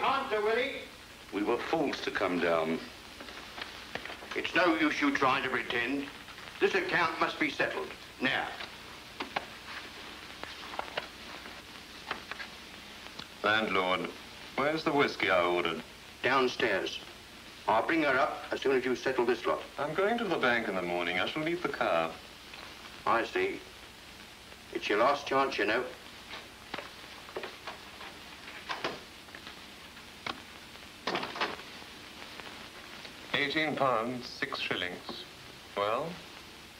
can't, Sir Willie. We were fools to come down. It's no use you trying to pretend. This account must be settled. Now. Landlord, where's the whiskey I ordered? Downstairs. I'll bring her up as soon as you settle this lot. I'm going to the bank in the morning. I shall leave the car. I see. It's your last chance, you know. £18, 6 shillings. Well?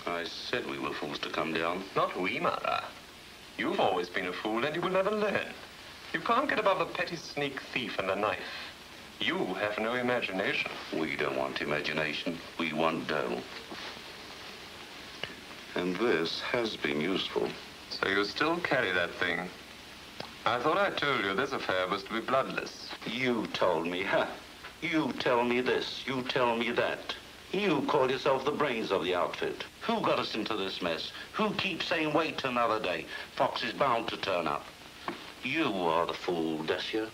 I said we were fools to come down. Not we, Mara. You've always been a fool and you will never learn. You can't get above a petty sneak thief and a knife. You have no imagination. We don't want imagination. We want dough. And this has been useful. So you still carry that thing? I thought I told you this affair was to be bloodless. You told me, huh? You tell me this, you tell me that. You call yourself the brains of the outfit. Who got us into this mess? Who keeps saying wait another day? Fox is bound to turn up. You are the fool, Dacia.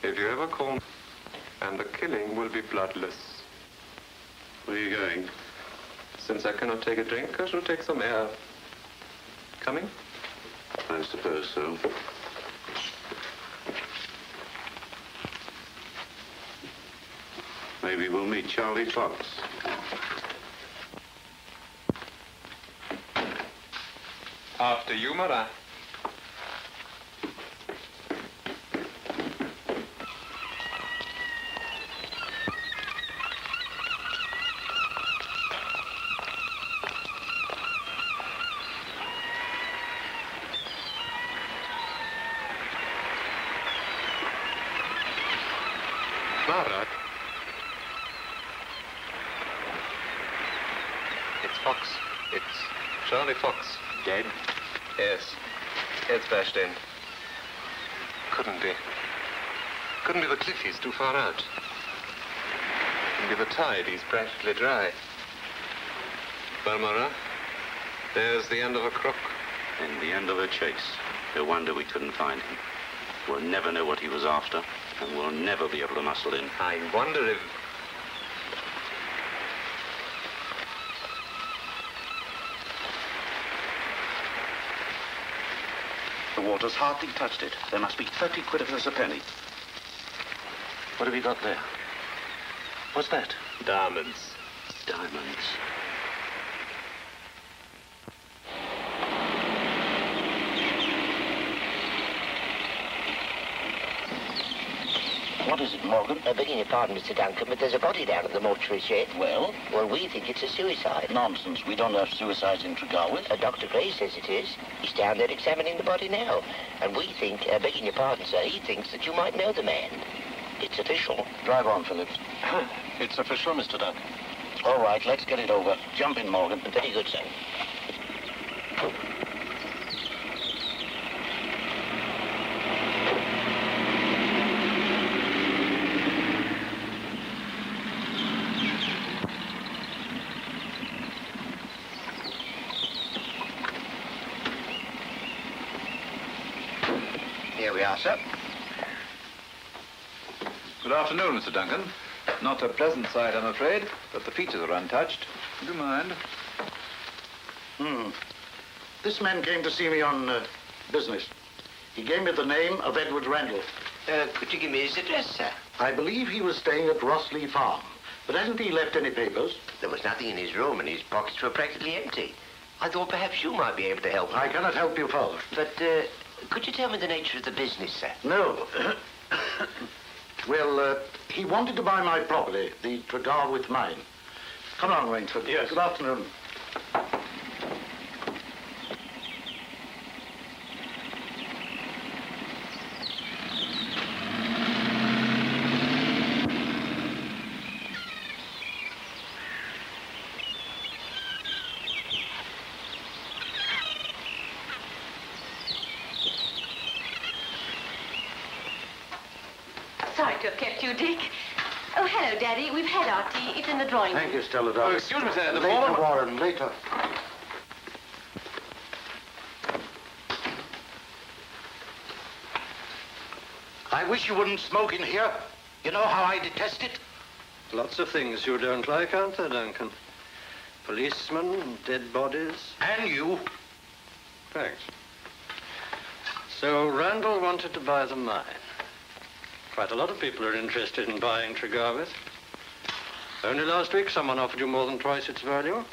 If you ever call, and the killing will be bloodless. Where are you going? Since I cannot take a drink, I shall take some air. Coming? I suppose so. Maybe we'll meet Charlie Fox. After you, Mara. Mara? It's Fox. It's Charlie Fox. Dead? Yes. Head's bashed in. Couldn't be. Couldn't be the cliff, he's too far out. Couldn't be the tide, he's practically dry. Well, Mara, there's the end of a crook. And the end of a chase. No wonder we couldn't find him. We'll never know what he was after, and we'll never be able to muscle in. I wonder if... The water's hardly touched it. There must be 30 quid of this a penny. What have you got there? What's that? Diamonds. Diamonds. What is it, Morgan? Begging your pardon, Mr. Duncan, but there's a body down at the mortuary shed. Well? Well, we think it's a suicide. Nonsense. We don't have suicides in Tregarwith. Dr. Gray says it is. He's down there examining the body now. And we think, begging your pardon, sir, he thinks that you might know the man. It's official. Drive on, Phillips. It's official, Mr. Duncan. All right, let's get it over. Jump in, Morgan. Very good, sir. Here we are, sir. Good afternoon, Mr. Duncan. Not a pleasant sight, I'm afraid, but the features are untouched. Do you mind? This man came to see me on business. He gave me the name of Edward Randall. Could you give me his address, sir? I believe he was staying at Rossley Farm. But hasn't he left any papers? There was nothing in his room and his pockets were practically empty. I thought perhaps you might be able to help me. I cannot help you further. But, could you tell me the nature of the business, sir? No. Well, he wanted to buy my property, the Tregarwith mine. Come on, Rainsford. Yes. Good afternoon. Sorry to have kept you, Dick. Oh, hello, Daddy. We've had our tea. It's in the drawing room. Thank you, Stella, darling. Oh, excuse me, sir. The Later, form... Warren, later. I wish you wouldn't smoke in here. You know how I detest it? Lots of things you don't like, aren't there, Duncan? Policemen, dead bodies. And you. Thanks. So Randall wanted to buy the mine. Quite a lot of people are interested in buying Tregarvith. Only last week someone offered you more than twice its value.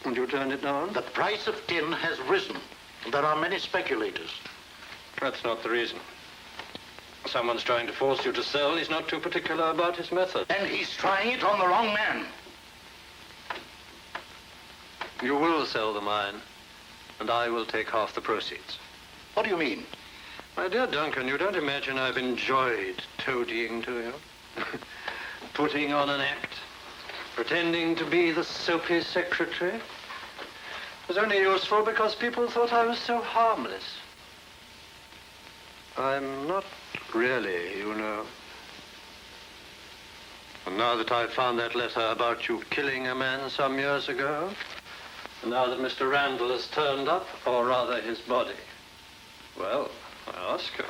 And you turned it down? The price of tin has risen. There are many speculators. That's not the reason. Someone's trying to force you to sell. He's not too particular about his method. And he's trying it on the wrong man. You will sell the mine, and I will take half the proceeds. What do you mean? My dear Duncan, you don't imagine I've enjoyed toadying to you? Putting on an act, pretending to be the soapy secretary. It was only useful because people thought I was so harmless. I'm not really, you know. And now that I've found that letter about you killing a man some years ago, and now that Mr. Randall has turned up, or rather his body, well, I ask you.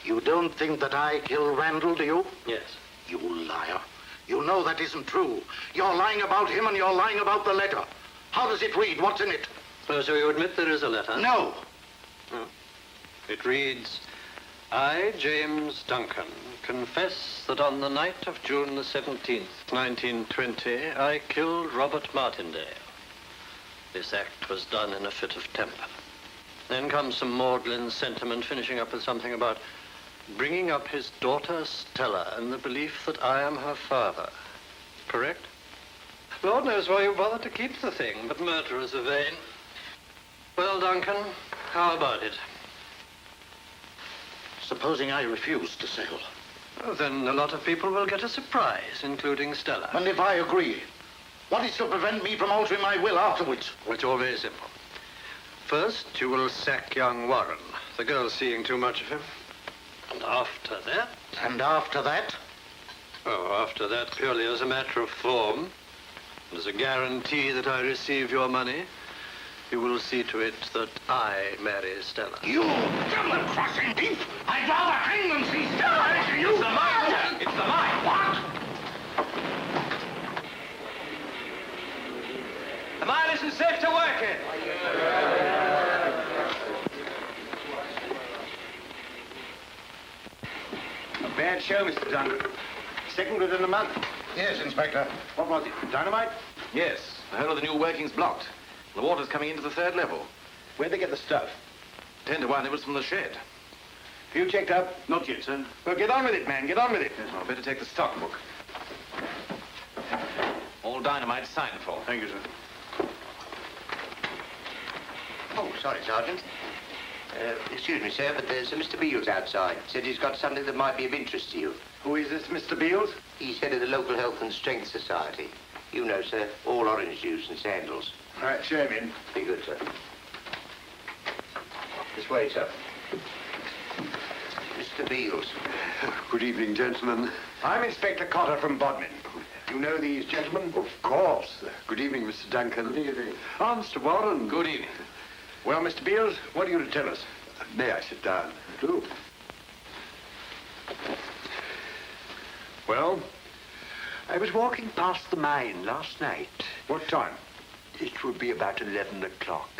You don't think that I killed Randall, do you? Yes. You liar. You know that isn't true. You're lying about him and you're lying about the letter. How does it read? What's in it? Oh, so you admit there is a letter? No. Oh. It reads, I, James Duncan, confess that on the night of June the 17th, 1920, I killed Robert Martindale. This act was done in a fit of temper. Then comes some maudlin sentiment, finishing up with something about bringing up his daughter Stella in the belief that I am her father. Correct? Lord knows why you bothered to keep the thing, but murderers are vain. Well, Duncan, how about it? Supposing I refuse to sell. Oh, then a lot of people will get a surprise, including Stella. And if I agree, what is to prevent me from altering my will afterwards? Well, it's all very simple. First, you will sack young Warren. The girl's seeing too much of him. And after that? And after that? Oh, after that, purely as a matter of form, and as a guarantee that I receive your money, you will see to it that I marry Stella. You double-crossing thief! I'd rather hang than see Stella marry you! It's the mine, sir. It's the mine. What? The mine isn't safe to work in. A bad show, Mr. Duncan. Second within a month. Yes, Inspector. What was it? Dynamite? Yes, the whole of the new working's blocked. The water's coming into the third level. Where'd they get the stuff? 10 to 1, it was from the shed. You checked up? Not yet, sir. Well, get on with it, man. Get on with it. Yes, well, I'd better take the stock book. All dynamite signed for. Thank you, sir. Oh, sorry, Sergeant. Excuse me, sir, but there's a Mr. Beals outside. Said he's got something that might be of interest to you. Who is this, Mr. Beals? He's head of the local Health and Strength Society. You know, sir, all orange juice and sandals. All right, show him in. Be good, sir. This way, sir. Mr. Beals. Good evening, gentlemen. I'm Inspector Cotter from Bodmin. You know these gentlemen? Of course. Good evening, Mr. Duncan. Good evening. Oh, Mr. Warren. Good evening. Well, Mr. Beals, what are you to tell us? May I sit down? Do. Well? I was walking past the mine last night. What time? It would be about 11 o'clock.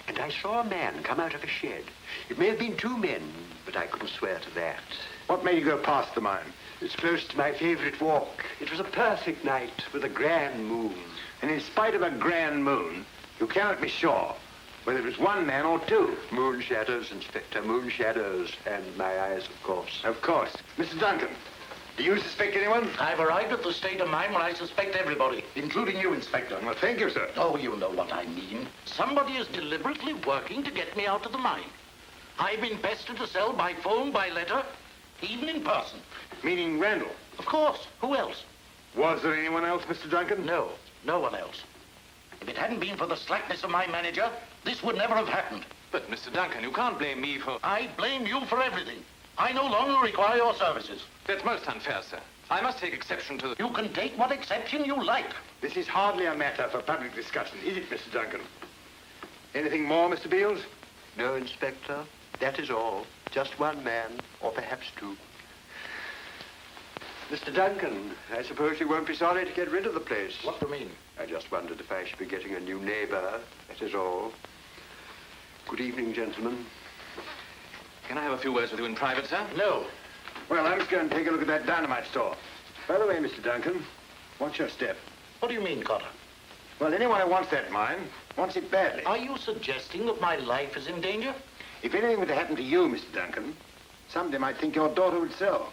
And I saw a man come out of a shed. It may have been two men, but I couldn't swear to that. What made you go past the mine? It's close to my favorite walk. It was a perfect night with a grand moon. And in spite of a grand moon, you cannot be sure whether it was one man or two. Moon shadows, Inspector, moon shadows. And my eyes, of course. Of course. Mr. Duncan, do you suspect anyone? I've arrived at the state of mind where I suspect everybody, including you, Inspector. Well, thank you, sir. Oh, you know what I mean. Somebody is deliberately working to get me out of the mine. I've been pestered to sell by phone, by letter, even in person. Meaning Randall? Of course. Who else? Was there anyone else, Mr. Duncan? No, no one else. If it hadn't been for the slackness of my manager, this would never have happened. But, Mr. Duncan, you can't blame me for... I blame you for everything. I no longer require your services. That's most unfair, sir. I must take exception to the... You can take what exception you like. This is hardly a matter for public discussion, is it, Mr. Duncan? Anything more, Mr. Beals? No, Inspector. That is all. Just one man, or perhaps two. Mr. Duncan, I suppose you won't be sorry to get rid of the place. What do you mean? I just wondered if I should be getting a new neighbor, that is all. Good evening, gentlemen. Can I have a few words with you in private, sir? No. Well, I was going to take a look at that dynamite store. By the way, Mr. Duncan, what's your step? What do you mean, Cotter? Well, anyone who wants that mine wants it badly. Are you suggesting that my life is in danger? If anything were to happen to you, Mr. Duncan, somebody might think your daughter would sell.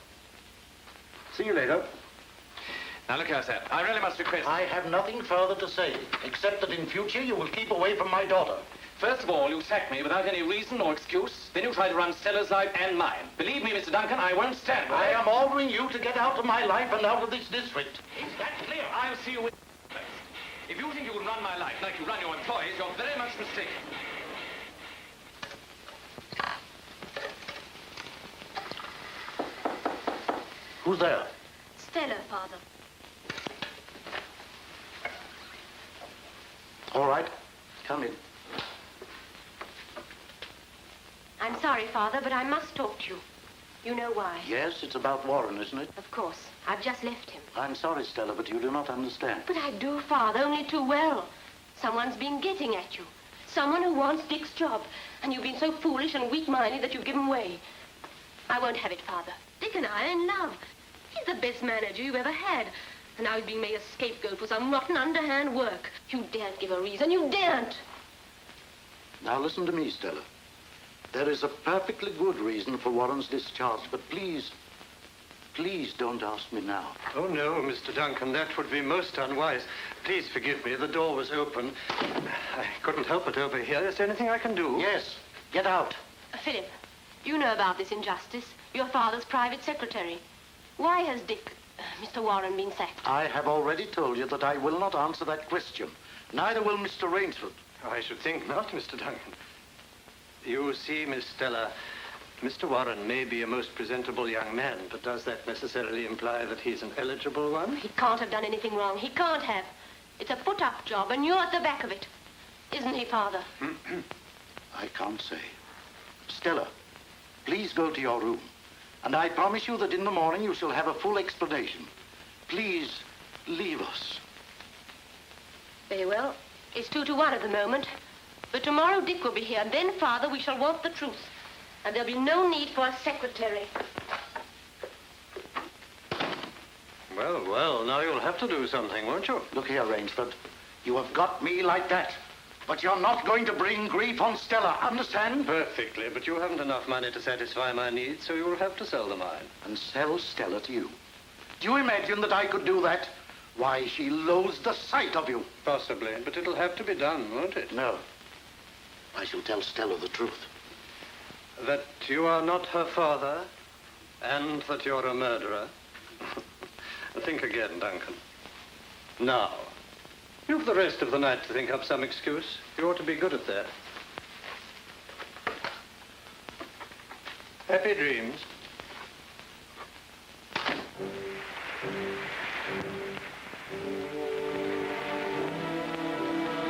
See you later. Now, look here, sir. I really must request... I have nothing further to say, except that in future you will keep away from my daughter. First of all, you sack me without any reason or excuse. Then you try to run Stella's life and mine. Believe me, Mr. Duncan, I won't stand for I that. am ordering you to get out of my life and out of this district. Is that clear? I'll see you with... If you think you can run my life like you run your employees, you're very much mistaken. Who's there? Stella, Father. All right. Come in. I'm sorry, Father, but I must talk to you. You know why? Yes, it's about Warren, isn't it? Of course. I've just left him. I'm sorry, Stella, but you do not understand. But I do, Father, only too well. Someone's been getting at you. Someone who wants Dick's job. And you've been so foolish and weak-minded that you've given way. I won't have it, Father. Dick and I are in love. He's the best manager you've ever had. And now he's being made a scapegoat for some rotten, underhand work. You daren't give a reason. You daren't. Now listen to me, Stella. There is a perfectly good reason for Warren's discharge, but please don't ask me now. Oh, no, Mr. Duncan, that would be most unwise. Please forgive me. The door was open. I couldn't help it over here. Is there anything I can do? Yes, get out. Philip, you know about this injustice. Your father's private secretary. Why has Dick, Mr. Warren, been sacked? I have already told you that I will not answer that question. Neither will Mr. Rainsford. I should think not, Mr. Duncan. You see, Miss Stella, Mr. Warren may be a most presentable young man, but does that necessarily imply that he's an eligible one? He can't have done anything wrong. He can't have. It's a put-up job, and you're at the back of it. Isn't he, Father? I can't say. Stella, please go to your room. And I promise you that in the morning you shall have a full explanation. Please, leave us. Very well. It's 2 to 1 at the moment. But tomorrow Dick will be here, and then, Father, we shall want the truth. And there'll be no need for a secretary. Well, now you'll have to do something, won't you? Look here, Rainsford. You have got me like that. But you're not going to bring grief on Stella, understand? Perfectly, but you haven't enough money to satisfy my needs, so you'll have to sell the mine. And sell Stella to you. Do you imagine that I could do that? Why, she loathes the sight of you. Possibly, but it'll have to be done, won't it? No. I shall tell Stella the truth. That you are not her father, and that you're a murderer. Think again, Duncan. Now, you've the rest of the night to think up some excuse. You ought to be good at that. Happy dreams.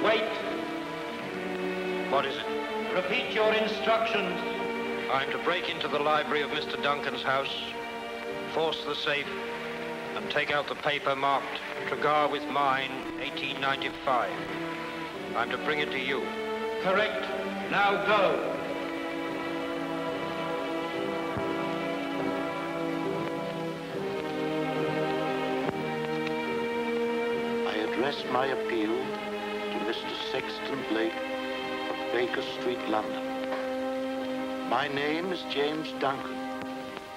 Wait. What is it? Repeat your instructions. I'm to break into the library of Mr. Duncan's house, force the safe, and take out the paper marked Tregar with mine, 1895. I'm to bring it to you. Correct. Now go. I address my appeal to Mr. Sexton Blake of Baker Street, London. My name is James Duncan,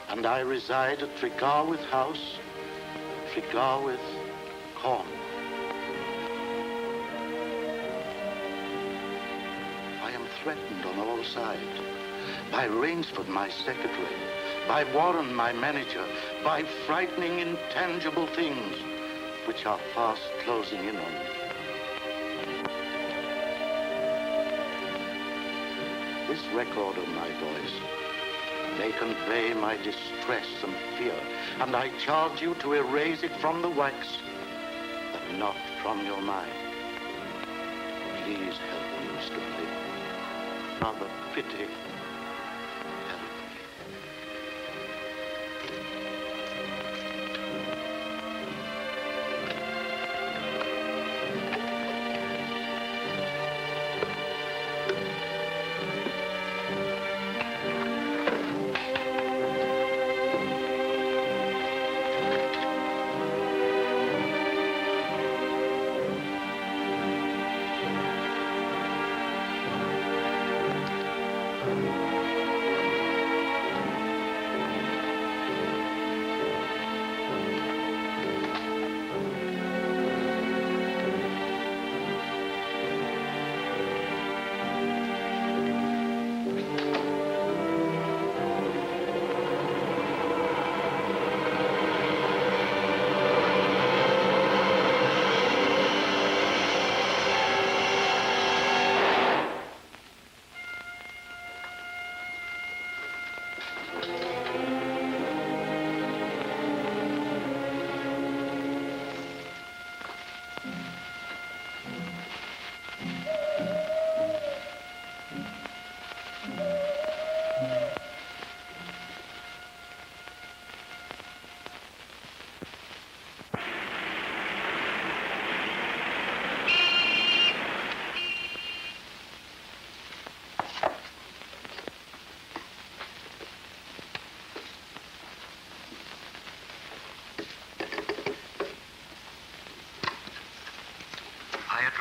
and I reside at Tregarwith House, Tregarwith, Cornwall. I am threatened on all sides. By Rainsford, my secretary. By Warren, my manager. By frightening, intangible things which are fast closing in on me. This record of my voice may convey my distress and fear, and I charge you to erase it from the wax, but not from your mind. Please help me, Mr. Blake. Father, pity. Help me.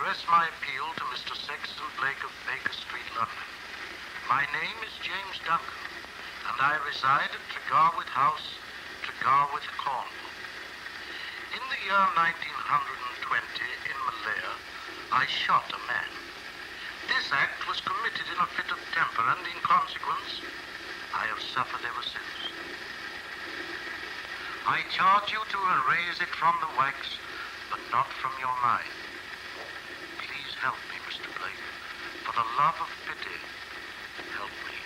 address my appeal to Mr. Sexton Blake of Baker Street, London. My name is James Duncan, and I reside at Tregarwith House, Tregarwith, Cornwall. In the year 1920, in Malaya, I shot a man. This act was committed in a fit of temper, and in consequence, I have suffered ever since. I charge you to erase it from the wax, but not from your mind. Please help me, Mr. Blake. For the love of pity, help me.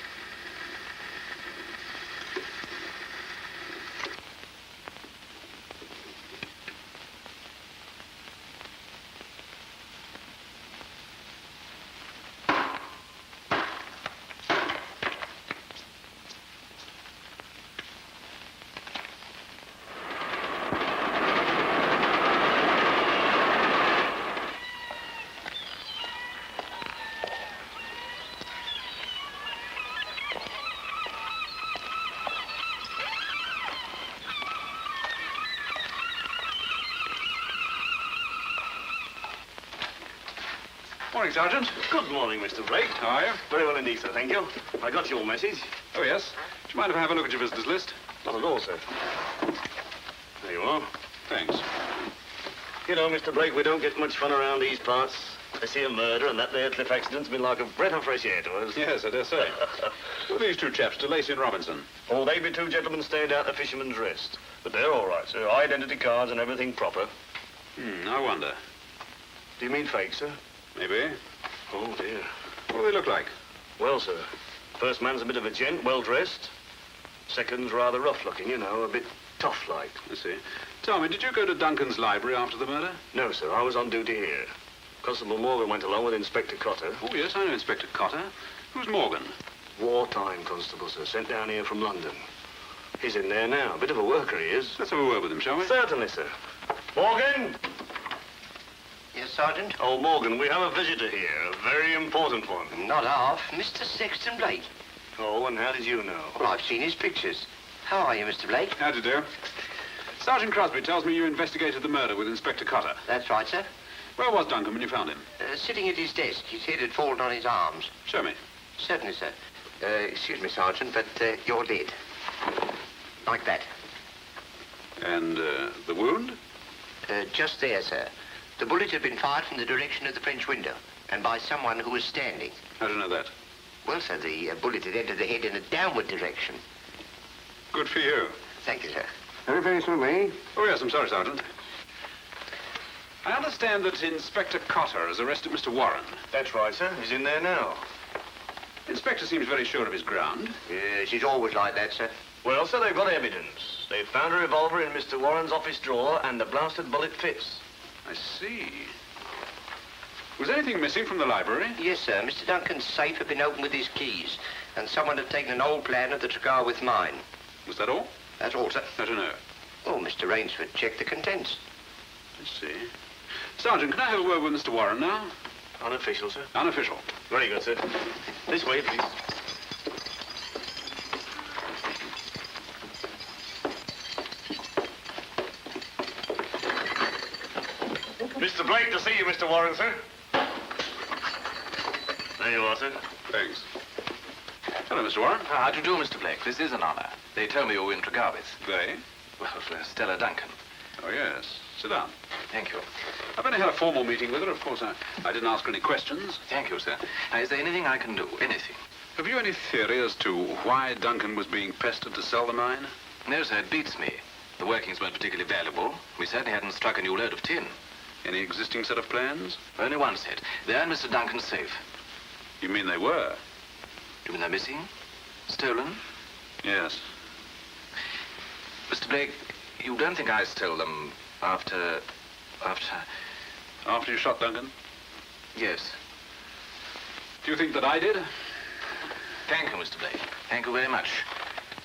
Morning, Sergeant. Good morning, Mr. Blake. How are you? Very well indeed, sir, thank you. I got your message. Oh, yes. Do you mind if I have a look at your visitors list? Not at all, sir. There you are. Thanks. You know, Mr. Blake, we don't get much fun around these parts. I see a murder, and that there cliff accident's been like a breath of fresh air to us. Yes, I dare say. Who are these two chaps, De Lacey and Robinson? Oh, they be two gentlemen staying down at the Fisherman's Rest. But they're all right, sir. Identity cards and everything proper. I wonder. Do you mean fake, sir? Maybe. Oh, dear. What do they look like? Well, sir, first man's a bit of a gent, well-dressed. Second's rather rough-looking, you know, a bit tough-like. I see. Tell me, did you go to Duncan's library after the murder? No, sir, I was on duty here. Constable Morgan went along with Inspector Cotter. Oh, yes, I know Inspector Cotter. Who's Morgan? Wartime constable, sir, sent down here from London. He's in there now. Bit of a worker, he is. Let's have a word with him, shall we? Certainly, sir. Morgan! Yes, Sergeant? Oh, Morgan, we have a visitor here, a very important one. Not half. Mr. Sexton Blake. Oh, and how did you know? Well, I've seen his pictures. How are you, Mr. Blake? How do you do? Sergeant Crosby tells me you investigated the murder with Inspector Cotter. That's right, sir. Where was Duncan when you found him? Sitting at his desk. His head had fallen on his arms. Show me. Certainly, sir. Excuse me, Sergeant, but you're dead. Like that. And the wound? Just there, sir. The bullet had been fired from the direction of the French window, and by someone who was standing. How do you know that? Well, sir, the bullet had entered the head in a downward direction. Good for you. Thank you, sir. Very slowly. Oh, yes, I'm sorry, Sergeant. I understand that Inspector Cotter has arrested Mr. Warren. That's right, sir. He's in there now. The inspector seems very sure of his ground. Yes, he's always like that, sir. Well, sir, they've got evidence. They've found a revolver in Mr. Warren's office drawer, and the blasted bullet fits. I see. Was anything missing from the library? Yes, sir. Mr. Duncan's safe had been opened with his keys, and someone had taken an old plan of the Tregarwith mine. Was that all? That's all, sir. How do you know? Oh, Mr. Rainsford checked the contents. I see. Sergeant, can I have a word with Mr. Warren now? Unofficial, sir. Unofficial. Very good, sir. This way, please. Mr. Blake to see you, Mr. Warren, sir. There you are, sir. Thanks. Hello, Mr. Warren. How do you do, Mr. Blake? This is an honor. They tell me you were in Tregarwith. They? Well, Stella Duncan. Oh, yes. Sit down. Thank you. I've only had a formal meeting with her. Of course, I didn't ask her any questions. Thank you, sir. Is there anything I can do? Anything? Have you any theory as to why Duncan was being pestered to sell the mine? No, sir. It beats me. The workings weren't particularly valuable. We certainly hadn't struck a new load of tin. Any existing set of plans? Only one set. They're in Mr. Duncan's safe. You mean they were? Do you mean they're missing? Stolen? Yes. Mr. Blake, you don't think I stole them after you shot Duncan? Yes. Do you think that I did? Thank you, Mr. Blake. Thank you very much.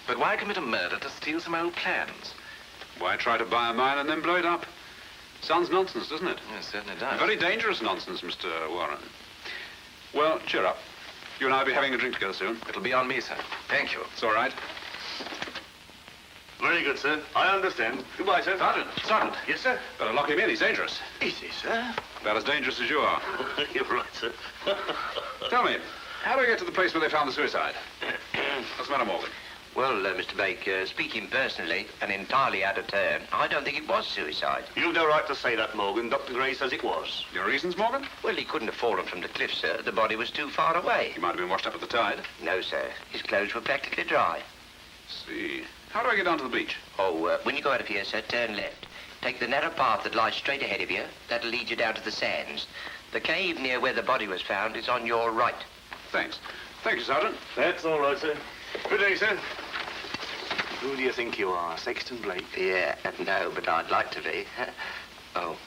But why commit a murder to steal some old plans? Why try to buy a mine and then blow it up? Sounds nonsense, doesn't it? It certainly does. Very dangerous nonsense, Mr. Warren. Well, cheer up. You and I will be having a drink together soon. It'll be on me, sir. Thank you. It's all right. Very good, sir. I understand. Goodbye, sir. Sergeant. Yes, sir? Better lock him in. He's dangerous. Is he, sir? About as dangerous as you are. You're right, sir. Tell me, how do I get to the place where they found the suicide? What's the matter, Morgan? Well, Mr. Blake, speaking personally and entirely out of turn, I don't think it was suicide. You've no right to say that, Morgan. Dr. Gray says it was. Your reasons, Morgan? Well, he couldn't have fallen from the cliff, sir. The body was too far away. He might have been washed up at the tide. No, sir. His clothes were practically dry. See. How do I get down to the beach? Oh, when you go out of here, sir, turn left. Take the narrow path that lies straight ahead of you. That'll lead you down to the sands. The cave near where the body was found is on your right. Thanks. Thank you, Sergeant. That's all right, sir. Good day, sir. Who do you think you are, Sexton Blake? Yeah, no, but I'd like to be. Oh.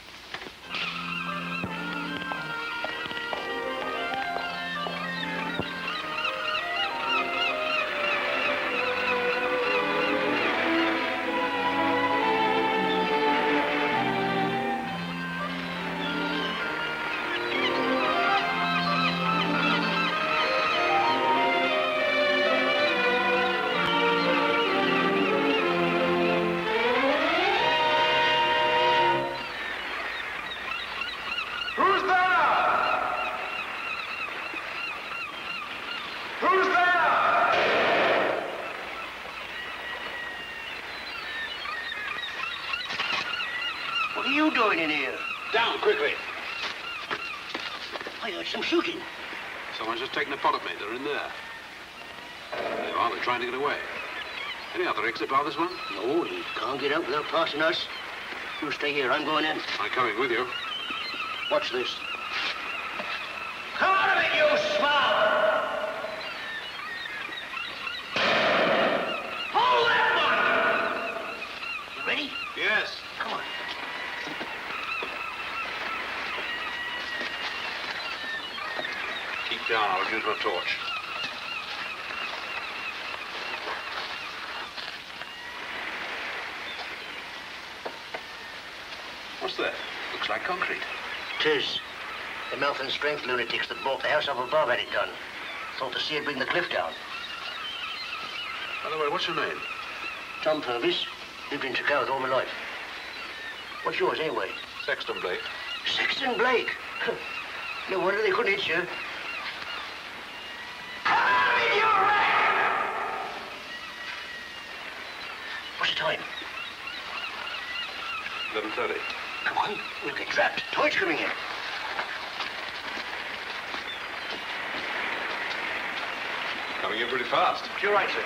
What are you doing in here? Down, quickly. I heard some shooting. Someone's just taken a pot at me. They're in there. There they are. They're trying to get away. Any other exit bar this one? No, he can't get out without passing us. You stay here. I'm going in. I'm coming with you. Watch this. Come out of it, you swab! Hold that one! You ready? Yes. Come on. Keep down. I'll use my torch. What's that? Looks like concrete. 'Tis. The mouth and strength lunatics that bought the house up above had it done. Thought to see it bring the cliff down. By the way, what's your name? Tom Purvis. Lived in Chicago all my life. What's yours, anyway? Sexton Blake. Sexton Blake? No wonder they couldn't hit you. What's the time? 11:30. Come on, we'll get trapped. Torch coming in. Coming in pretty fast. You're right, sir.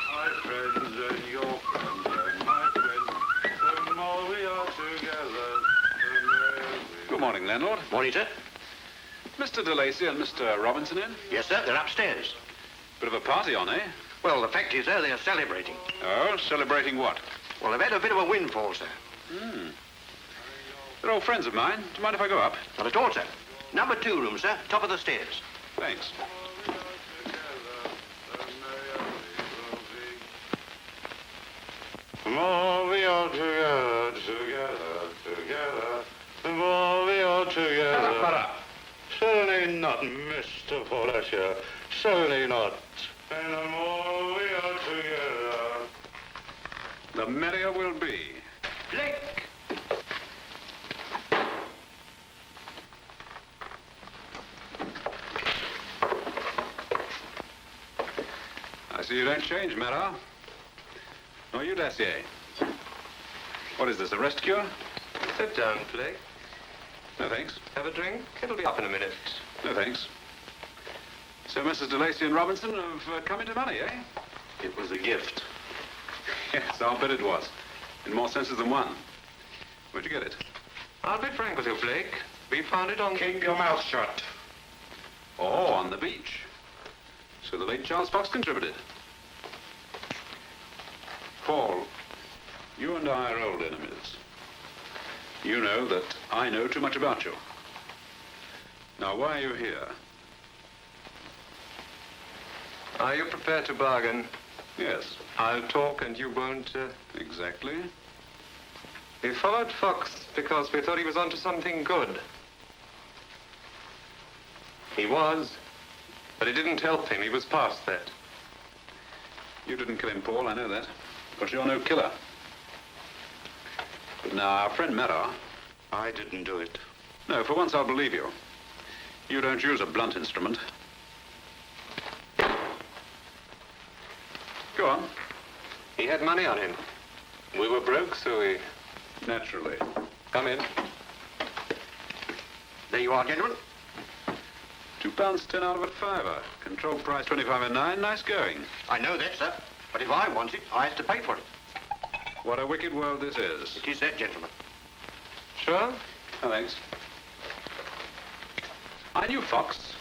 My friends and your friends and my friends, the more we are together, the merrier we... Good morning, landlord. Morning, sir. Mr. DeLacy and Mr. Robinson in? Yes, sir. They're upstairs. Bit of a party on, eh? Well, the fact is, sir, they're celebrating. Oh, celebrating what? Well, they've had a bit of a windfall, sir. They're old friends of mine. Do you mind if I go up? Not at all, sir. Number 2 room, sir. Top of the stairs. Thanks. The more we are together, together, the more we are together. Certainly not, Mr. Fletcher. Certainly not. And the more we are together, The merrier we'll be. Blake! I see you don't change, Mara. Nor you, Dacier. What is this, a rest cure? Sit down, Blake. No, thanks. Have a drink? It'll be up in a minute. No, thanks. So Mrs. DeLacy and Robinson have come into money, eh? It was a gift. Yes, I'll bet it was. In more senses than one. Where'd you get it? I'll be frank with you, Blake. We found it on... Keep your mouth shut. Oh, on the beach. So the late Charles Fox contributed. Paul, you and I are old enemies. You know that I know too much about you. Now, why are you here? Are you prepared to bargain? Yes. I'll talk and you won't... Exactly. We followed Fox because we thought he was onto something good. He was, but it didn't help him. He was past that. You didn't kill him, Paul, I know that. But you're no killer. But now, our friend Farrar... I didn't do it. No, for once I'll believe you. You don't use a blunt instrument. Go on. He had money on him. We were broke, so we... Naturally. Come in. There you are, gentlemen. £2.10 out of a fiver. Control price 25.9. Nice going. I know that, sir. But if I want it, I have to pay for it. What a wicked world this is. It is that, gentlemen. Sure? Oh, thanks. I knew Fox.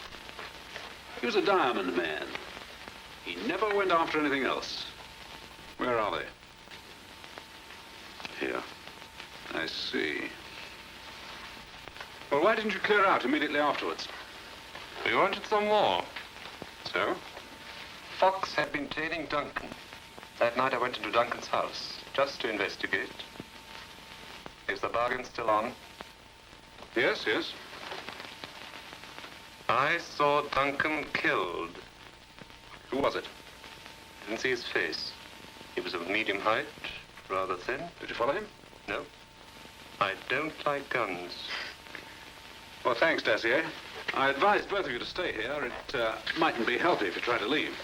He was a diamond man. He never went after anything else. Where are they? Here. I see. Well, why didn't you clear out immediately afterwards? We wanted some more. So? Fox had been tailing Duncan. That night I went into Duncan's house, just to investigate. Is the bargain still on? Yes, yes. I saw Duncan killed. Who was it? Didn't see his face. He was of medium height, rather thin. Did you follow him? No. I don't like guns. Well, thanks, Dacier. I advised both of you to stay here. It mightn't be healthy if you try to leave.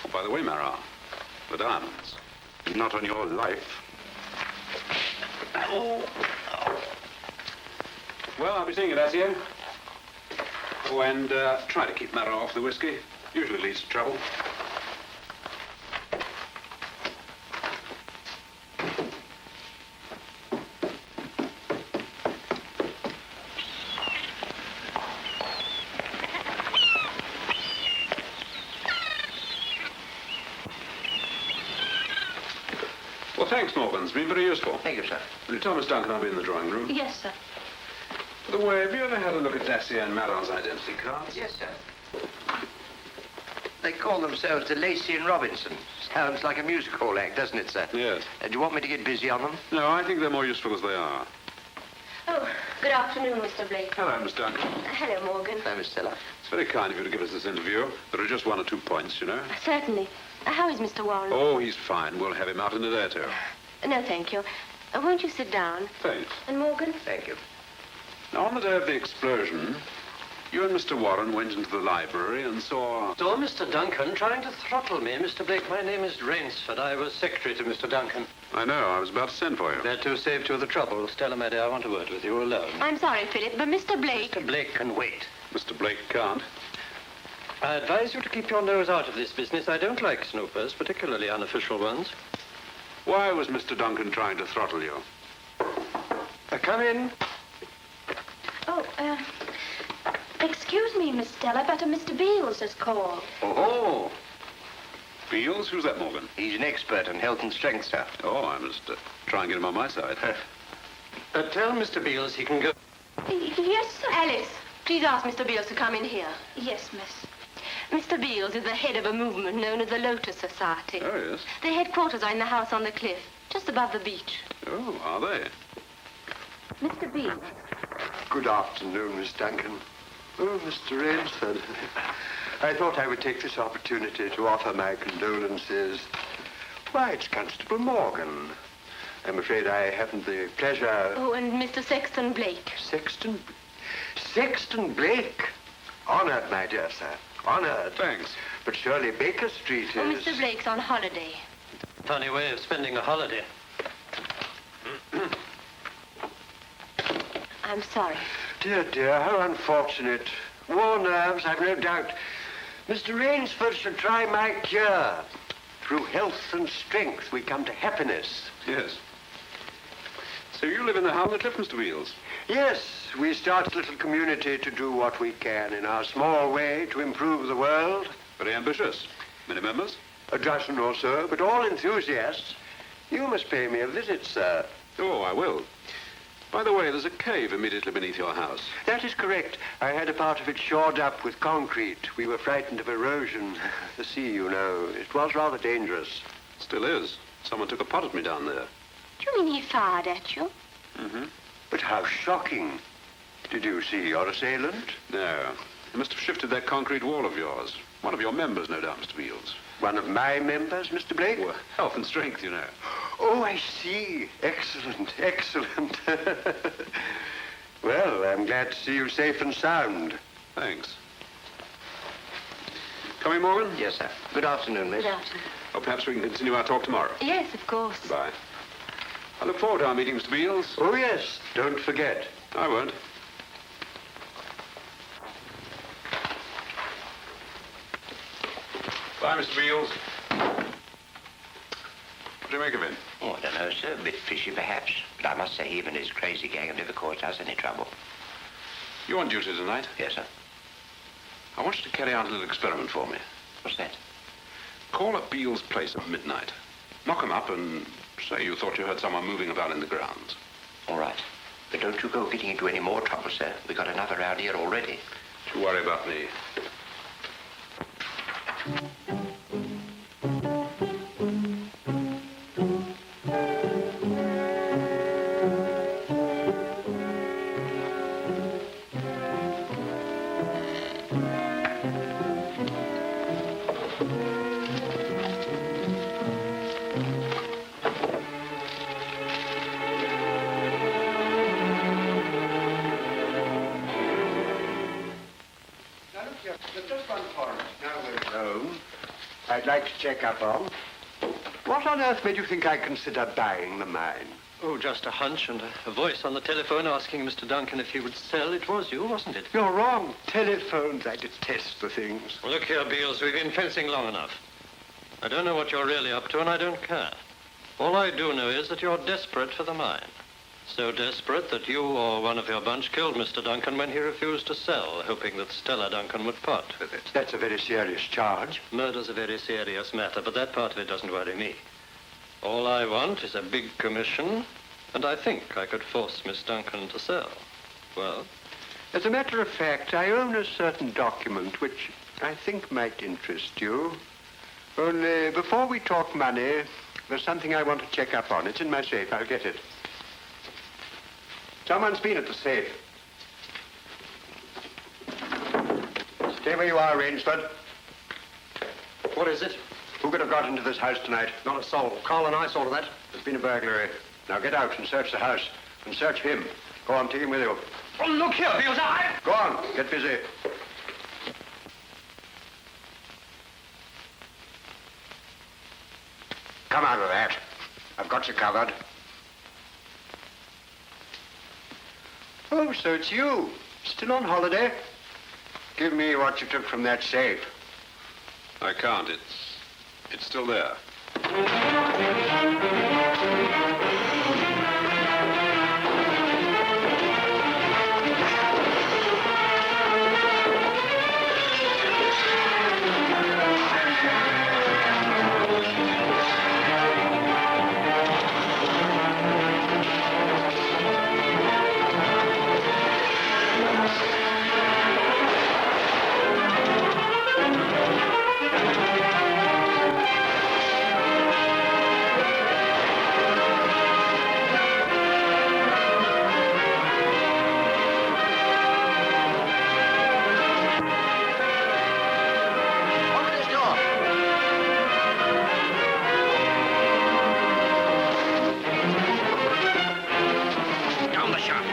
Oh, by the way, Farrar, the diamonds. Not on your life. Oh. Well, I'll be seeing you, Dacier. Oh, and try to keep Farrar off the whiskey. Usually leads to trouble. Well, thanks, Morgan. It's been very useful. Thank you, sir. Will you tell Miss Duncan I'll be in the drawing room? Yes, sir. By the way, have you ever had a look at Dacier and Farrar's identity cards? Yes, sir. They call themselves the Lacey and Robinson. Sounds like a music hall act, doesn't it, sir? Yes. Do you want me to get busy on them? No, I think they're more useful as they are. Oh, good afternoon, Mr. Blake. Hello, Miss Duncan. Hello, Morgan. Hello, Miss Stella. It's very kind of you to give us this interview. There are just 1 or 2 points, you know. Certainly. How is Mr. Warren? Oh, he's fine. We'll have him out in a day or two. No, thank you. Won't you sit down? Thanks. And Morgan? Thank you. Now, on the day of the explosion, you and Mr. Warren went into the library and saw... Saw Mr. Duncan trying to throttle me. Mr. Blake, my name is Rainsford. I was secretary to Mr. Duncan. I know. I was about to send for you. That to save you the trouble. Stella, my dear, I want a word with you alone. I'm sorry, Philip, but Mr. Blake... Mr. Blake can wait. Mr. Blake can't. I advise you to keep your nose out of this business. I don't like snoopers, particularly unofficial ones. Why was Mr. Duncan trying to throttle you? Come in. Oh, excuse me, Miss Stella, but Mr. Beals has called. Oh. Beals? Who's that, Morgan? He's an expert on health and strength, sir. Oh, I must try and get him on my side. Tell Mr. Beals he can go. Yes, sir. Alice, please ask Mr. Beals to come in here. Yes, miss. Mr. Beals is the head of a movement known as the Lotus Society. Oh, yes. Their headquarters are in the house on the cliff, just above the beach. Oh, are they? Mr. Beals. Good afternoon, Miss Duncan. Oh, Mr. Rainsford. I thought I would take this opportunity to offer my condolences. Why, it's Constable Morgan. I'm afraid I haven't the pleasure... Oh, and Mr. Sexton Blake. Sexton Blake? Honored, my dear sir. Honored. Thanks. But surely Baker Street is... Oh, Mr. Blake's on holiday. Funny way of spending a holiday. I'm sorry. Dear, dear, how unfortunate. War nerves, I've no doubt. Mr. Rainsford should try my cure. Through health and strength, we come to happiness. Yes. So you live in the house on the cliff, Mr. Beals? Yes, we start a little community to do what we can in our small way to improve the world. Very ambitious. Many members? A dozen or so, but all enthusiasts. You must pay me a visit, sir. Oh, I will. By the way, there's a cave immediately beneath your house. That is correct. I had a part of it shored up with concrete. We were frightened of erosion. The sea, you know. It was rather dangerous. Still is. Someone took a pot at me down there. Do you mean he fired at you? Mm-hmm. But how shocking. Did you see your assailant? No. He must have shifted that concrete wall of yours. One of your members, no doubt, Mr. Beals. One of my members, Mr. Blake? Well, health and strength, you know. Oh, I see. Excellent, excellent. Well, I'm glad to see you safe and sound. Thanks. Coming, Morgan? Yes, sir. Good afternoon, miss. Good afternoon. Or perhaps we can continue our talk tomorrow. Yes, of course. Bye. I look forward to our meeting, Mr. Beals. Oh, yes. Don't forget. I won't. Bye, Mr. Beals. What do you make of him? Oh, I don't know, sir. A bit fishy, perhaps. But I must say, he and his crazy gang have never caused us any trouble. You on duty tonight? Yes, sir. I want you to carry out a little experiment for me. What's that? Call up Beals' place at midnight. Knock him up and say you thought you heard someone moving about in the grounds. All right. But don't you go getting into any more trouble, sir. We got enough around here already. Don't you worry about me. I'd like to check up on. What on earth made you think I consider buying the mine? Oh, just a hunch and a voice on the telephone asking Mr. Duncan if he would sell. It was you, wasn't it? You're wrong. Telephones, I detest the things. Well, look here, Beals, we've been fencing long enough. I don't know what you're really up to, and I don't care. All I do know is that you're desperate for the mine. So desperate that you or one of your bunch killed Mr. Duncan when he refused to sell, hoping that Stella Duncan would part with it. That's a very serious charge. Murder's a very serious matter, but that part of it doesn't worry me. All I want is a big commission, and I think I could force Miss Duncan to sell. Well? As a matter of fact, I own a certain document which I think might interest you. Only, before we talk money, there's something I want to check up on. It's in my safe. I'll get it. Someone's been at the safe. Stay where you are, Rainsford. What is it? Who could have got into this house tonight? Not a soul. Carl and I saw to that. There's been a burglary. Now get out and search the house. And search him. Go on, take him with you. Oh, look here, Beals, Go on, get busy. Come out of that. I've got you covered. Oh, so it's you. Still on holiday? Give me what you took from that safe. I can't. It's still there. Down the shaft.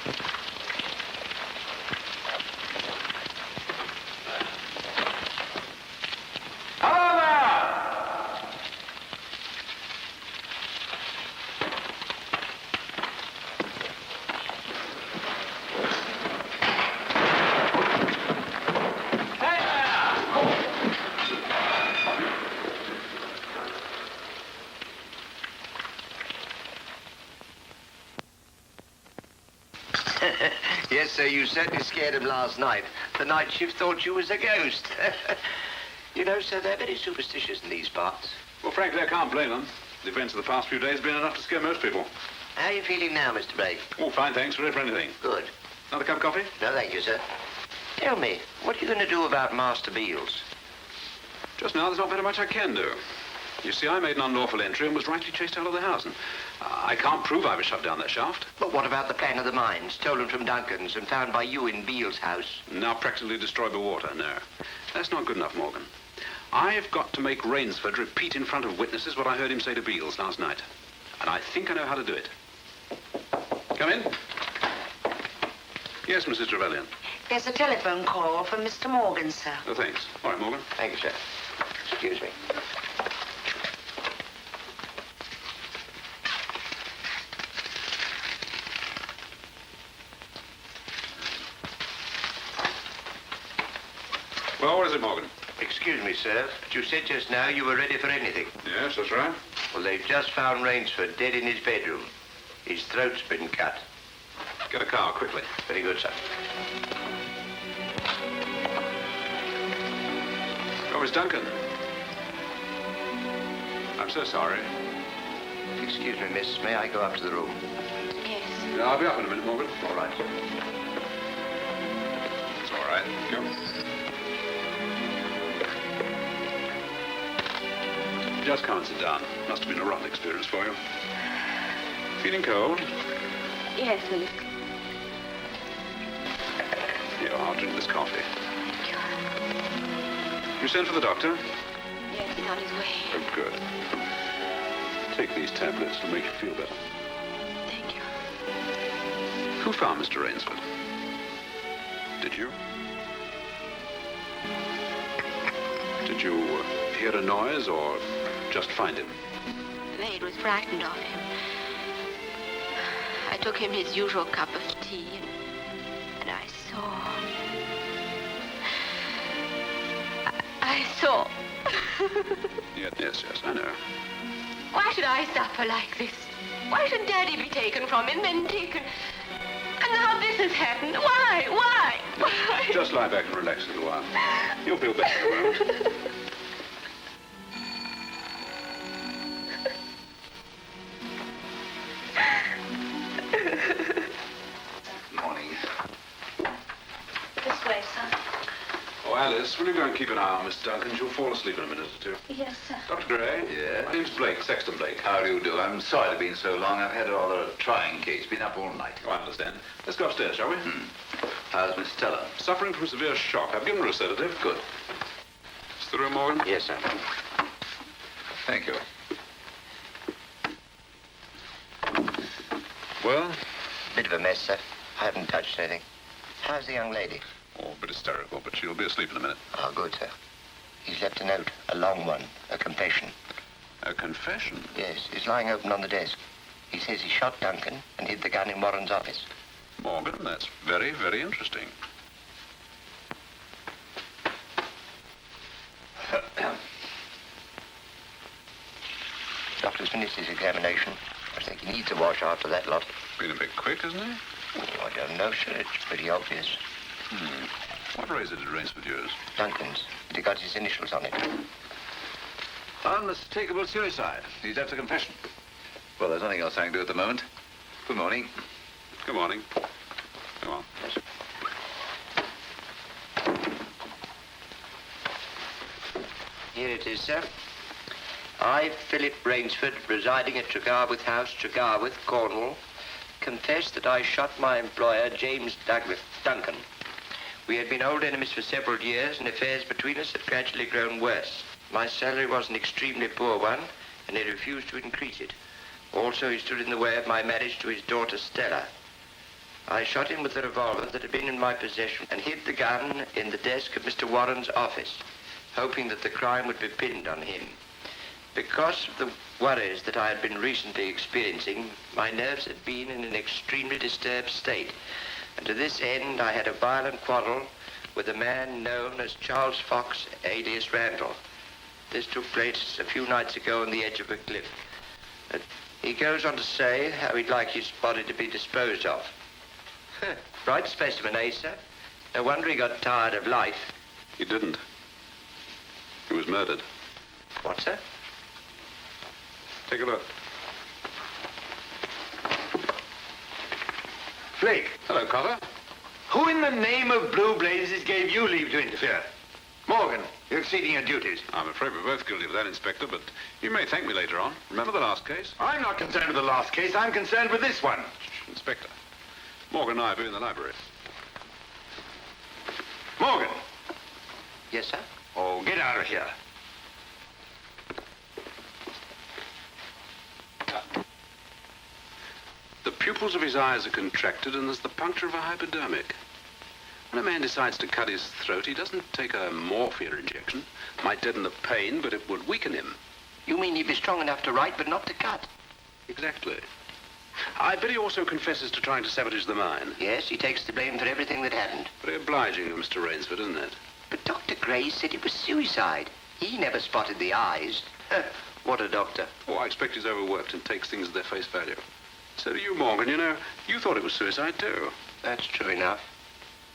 Hello there! Yes, sir, you certainly scared him last night. The night shift thought you was a ghost. You know, sir, they're very superstitious in these parts. Well, frankly, I can't blame them. The events of the past few days have been enough to scare most people. How are you feeling now, Mr. Blake? Oh, fine, thanks. Ready for anything. Good. Another cup of coffee? No, thank you, sir. Tell me, what are you going to do about Master Beals? Just now, there's not very much I can do. You see, I made an unlawful entry and was rightly chased out of the house. And I can't prove I was shut down that shaft. But what about the plan of the mine, stolen from Duncan's and found by you in Beals' house? Now practically destroyed by water, no. That's not good enough, Morgan. I've got to make Rainsford repeat in front of witnesses what I heard him say to Beals last night. And I think I know how to do it. Come in. Yes, Mrs. Trevelyan. There's a telephone call from Mr. Morgan, sir. Oh, thanks. All right, Morgan. Thank you, sir. Excuse me. Well, what is it, Morgan? Excuse me, sir, but you said just now you were ready for anything. Yes, that's right. Well, they've just found Rainsford dead in his bedroom. His throat's been cut. Get a car, quickly. Very good, sir. Oh, Miss Duncan. I'm so sorry. Excuse me, miss. May I go up to the room? Yes. Yeah, I'll be up in a minute, Morgan. All right. It's all right. Go. Just come and sit down. Must have been a rough experience for you. Feeling cold? Yes, Lily. Here, I'll drink this coffee. You sent for the doctor? Yes, he's on his way. Oh, good. Take these tablets to make you feel better. Thank you. Who found Mr. Rainsford? Did you? Did you hear a noise or just find him? The maid was frightened of him. I took him his usual cup of tea, and I saw... I saw... Yes, I know. Why should I suffer like this? Why should Daddy be taken from him, then taken... And now this has happened. Why? Just lie back and relax a little while. You'll feel better in a moment. Morning. This way, sir. Oh, Alice, will you go and keep an eye on Miss Duncan? She'll fall asleep in a minute or two. Yes, sir. Dr. Gray? Yeah? My name's Blake, Sexton Blake. How do you do? I'm sorry it's been so long. I've had a rather trying case. Been up all night. Oh, I understand. Let's go upstairs, shall we? How's Miss Stella? Suffering from severe shock. I've given her a sedative. Good. Is the room, Morgan? Yes, sir. Thank you. Well? Bit of a mess, sir. I haven't touched anything. How's the young lady? Oh, a bit hysterical, but she'll be asleep in a minute. Oh, good, sir. He's left a note, a long one, a confession. A confession? Yes, it's lying open on the desk. He says he shot Duncan and hid the gun in Warren's office. Morgan, that's very, very interesting. Doctor's finished his examination. I think he needs a wash after that lot. Been a bit quick, isn't he? Oh, I don't know, sir. It's pretty obvious. What razor did Rainsford use? Duncan's. He got his initials on it. Unmistakable suicide. He's left a confession. Well, there's nothing else I can do at the moment. Good morning. Good morning. Come on. Here it is, sir. I, Philip Rainsford, residing at Tregarwith House, Tregarwith, Cornwall, confess that I shot my employer, James Duncan. We had been old enemies for several years, and affairs between us had gradually grown worse. My salary was an extremely poor one, and he refused to increase it. Also, he stood in the way of my marriage to his daughter, Stella. I shot him with the revolver that had been in my possession and hid the gun in the desk of Mr. Warren's office, hoping that the crime would be pinned on him. Because of the worries that I had been recently experiencing, my nerves had been in an extremely disturbed state. And to this end, I had a violent quarrel with a man known as Charles Fox, alias Randall. This took place a few nights ago on the edge of a cliff. He goes on to say how he'd like his body to be disposed of. Bright specimen, eh, sir? No wonder he got tired of life. He didn't. He was murdered. What, sir? Take a look. Blake. Hello, Cotter. Who in the name of Blue Blazes gave you leave to interfere? Morgan, you're exceeding your duties. I'm afraid we're both guilty of that, Inspector, but you may thank me later on. Remember the last case? I'm not concerned with the last case. I'm concerned with this one. Inspector, Morgan and I are in the library. Morgan. Yes, sir? Oh, get out of here. The pupils of his eyes are contracted and there's the puncture of a hypodermic. When a man decides to cut his throat, he doesn't take a morphia injection. Might deaden the pain, but it would weaken him. You mean he'd be strong enough to write, but not to cut? Exactly. I bet he also confesses to trying to sabotage the mine. Yes, he takes the blame for everything that happened. Very obliging of Mr. Rainsford, isn't it? But Dr. Gray said it was suicide. He never spotted the eyes. What a doctor. Oh, I expect he's overworked and takes things at their face value. So do you, Morgan. You know, you thought it was suicide, too. That's true enough.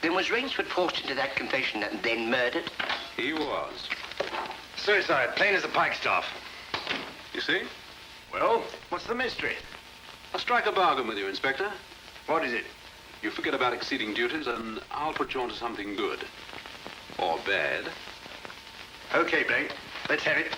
Then was Rainsford forced into that confession and then murdered? He was. Suicide, plain as a pikestaff. You see? Well, what's the mystery? I'll strike a bargain with you, Inspector. What is it? You forget about exceeding duties, and I'll put you onto something good. Or bad. Okay, Blake. Let's have it.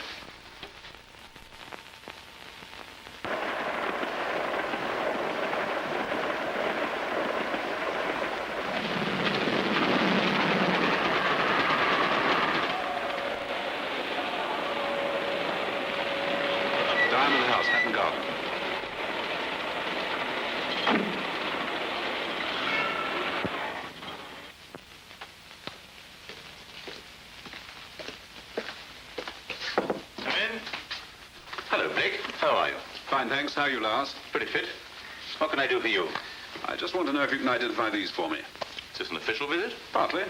Diamond House, Hatton Garden. Hello, Blake. How are you? Fine, thanks. How are you, Lars? Pretty fit. What can I do for you? I just want to know if you can identify these for me. Is this an official visit? Partly.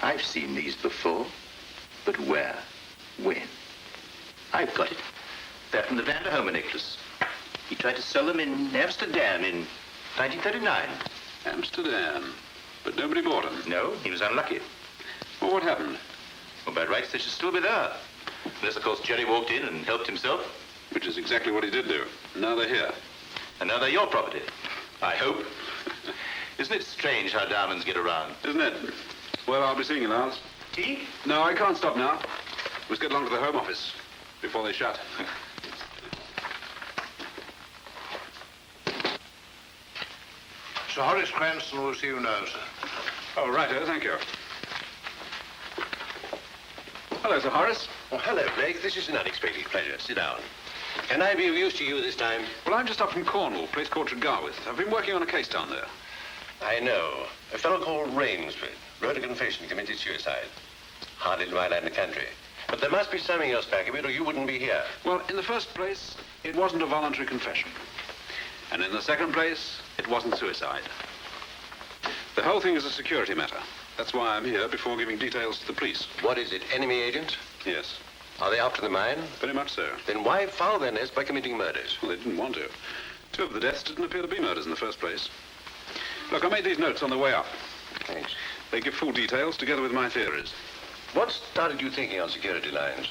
I've seen these before. But where? When? I've got it. They're from the Van der Homer necklace. He tried to sell them in Amsterdam in 1939. Amsterdam. But nobody bought them. No, he was unlucky. Well, what happened? Well, by rights, they should still be there. Unless, of course, Jerry walked in and helped himself. Which is exactly what he did do. Now they're here. And now they're your property. I hope. Isn't it strange how diamonds get around? Isn't it? Well, I'll be seeing you, Lars. Tea? No, I can't stop now. Let's get along to the Home Office before they shut. Sir Horace Cranston will see you now, sir. Oh, righto, thank you. Hello, Sir Horace. Oh, hello, Blake. This is an unexpected pleasure. Sit down. Can I be of use to you this time? Well, I'm just up from Cornwall, a place called Tregarwith. I've been working on a case down there. I know. A fellow called Rainsford wrote a confession, committed suicide. Hardly to my line of country. But there must be something else back of it, or you wouldn't be here. Well, in the first place, it wasn't a voluntary confession. And in the second place, it wasn't suicide. The whole thing is a security matter. That's why I'm here before giving details to the police. What is it, enemy agents? Yes. Are they after the mine? Very much so. Then why foul their nest by committing murders? Well, they didn't want to. Two of the deaths didn't appear to be murders in the first place. Look, I made these notes on the way up. Thanks. They give full details together with my theories. What started you thinking on security lines?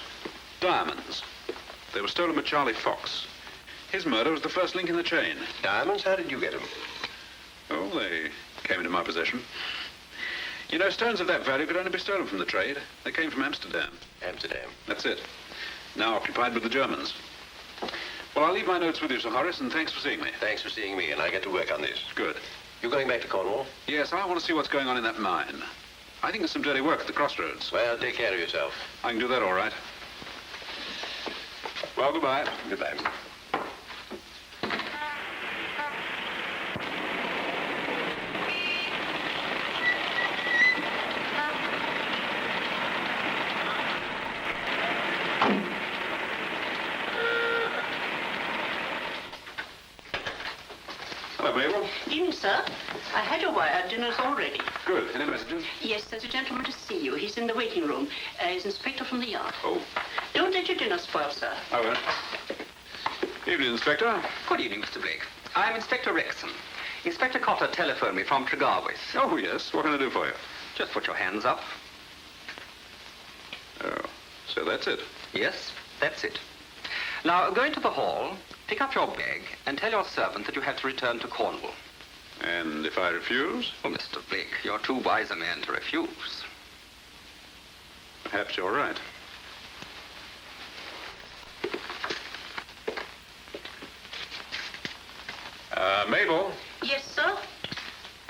Diamonds. They were stolen by Charlie Fox. His murder was the first link in the chain. Diamonds? How did you get them? Oh, they came into my possession. You know, stones of that value could only be stolen from the trade. They came from Amsterdam. Amsterdam? That's it. Now occupied with the Germans. Well, I'll leave my notes with you, Sir Horace, and thanks for seeing me. Thanks for seeing me, and I get to work on this. Good. You going back to Cornwall? Yes, I want to see what's going on in that mine. I think there's some dirty work at the crossroads. Well, take care of yourself. I can do that all right. Well, goodbye. Goodbye. Hello, Mabel. Evening, sir. I had your wire. Dinner's all ready. Good. Any messages? Yes, there's a gentleman to see you. He's in the waiting room. He's Inspector from the yard. Oh. Don't let your dinner spoil, sir. I won't. Evening, Inspector. Good evening, Mr. Blake. I'm Inspector Rexon. Inspector Cotter telephoned me from Tregarwith. Oh, yes. What can I do for you? Just put your hands up. Oh, so that's it? Yes, that's it. Now, go into the hall, pick up your bag, and tell your servant that you have to return to Cornwall. And if I refuse? Oh, Mr. Blake, you're too wise a man to refuse. Perhaps you're right. Mabel? Yes, sir?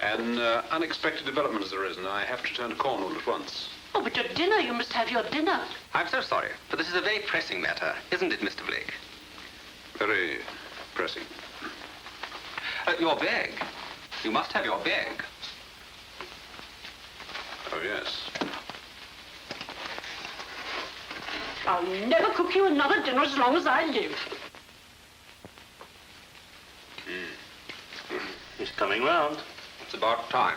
An unexpected development has arisen. I have to return to Cornwall at once. Oh, but your dinner. You must have your dinner. I'm so sorry, but this is a very pressing matter, isn't it, Mr. Blake? Very pressing. Your bag. You must have your bag. Oh, yes. I'll never cook you another dinner as long as I live. He's coming round. It's about time.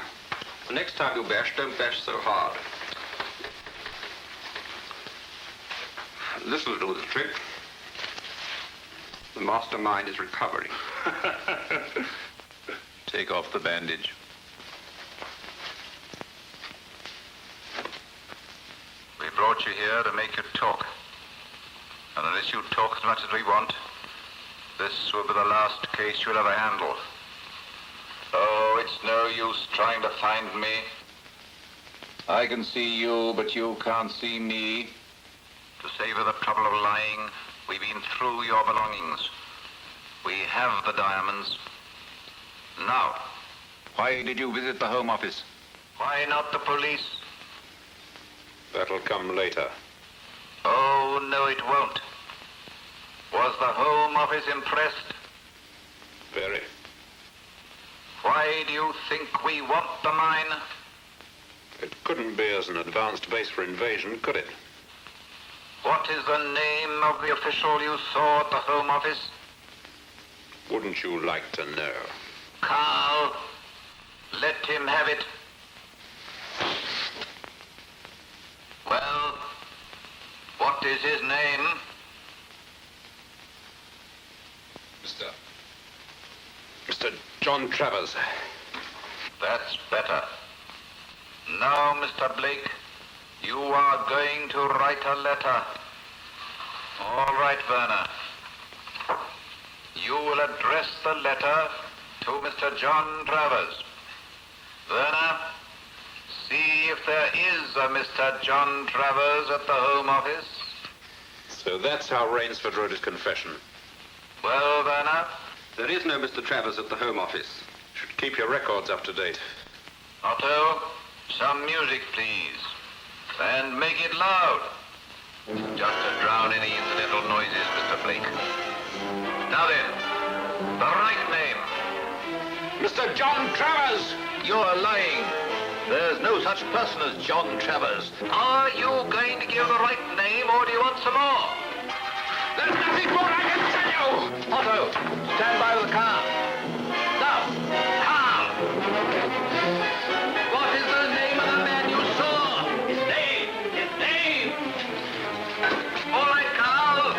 The next time you bash, don't bash so hard. This'll do the trick. The mastermind is recovering. Take off the bandage. We brought you here to make you talk. And unless you talk as much as we want, this will be the last case you'll ever handle. Oh, it's no use trying to find me. I can see you, but you can't see me. To save you the trouble of lying, we've been through your belongings. We have the diamonds. Now. Why did you visit the Home Office? Why not the police? That'll come later. Oh, no, it won't. Was the Home Office impressed? Very. Why do you think we want the mine? It couldn't be as an advanced base for invasion, could it? What is the name of the official you saw at the Home Office? Wouldn't you like to know? Carl, let him have it. Well, what is his name? Mr. John Travers. That's better. Now, Mr. Blake, you are going to write a letter. All right, Werner. You will address the letter to Mr. John Travers. Werner, see if there is a Mr. John Travers at the Home Office. So that's how Rainsford wrote his confession. Well, Werner? There is no Mr. Travers at the Home Office. Should keep your records up to date. Otto, some music, please. And make it loud. Just to drown any incidental noises, Mr. Blake. Now then, the right name. Mr. John Travers! You're lying. There's no such person as John Travers. Are you going to give the right name, or do you want some more? There's nothing more I can tell you! Otto, stand by with the car. Now, Carl! What is the name of the man you saw? His name! His name! All right, Carl.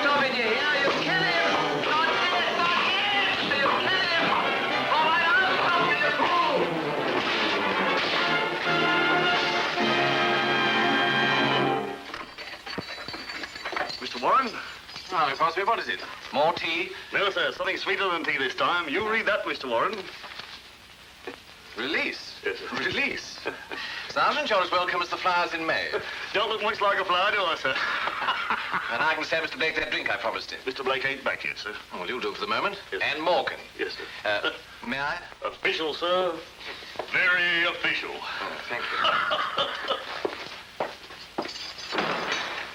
Stop it, you hear? You kill him! Not yet! Not yet! You kill him! All right, I'll stop you, you fool! Mr. Warren? Oh, pass me. What is it? More tea? No, sir. Something sweeter than tea this time. You read that, Mr. Warren. Release? Yes, sir. Release? Sergeant, you're as welcome as the flowers in May. Don't look much like a flower, do I, sir? And I can send Mr. Blake that drink I promised him. Mr. Blake ain't back yet, sir. Well, you'll do for the moment. Yes. And Morgan. Yes, sir. May I? Official, sir. Very official. Oh, thank you.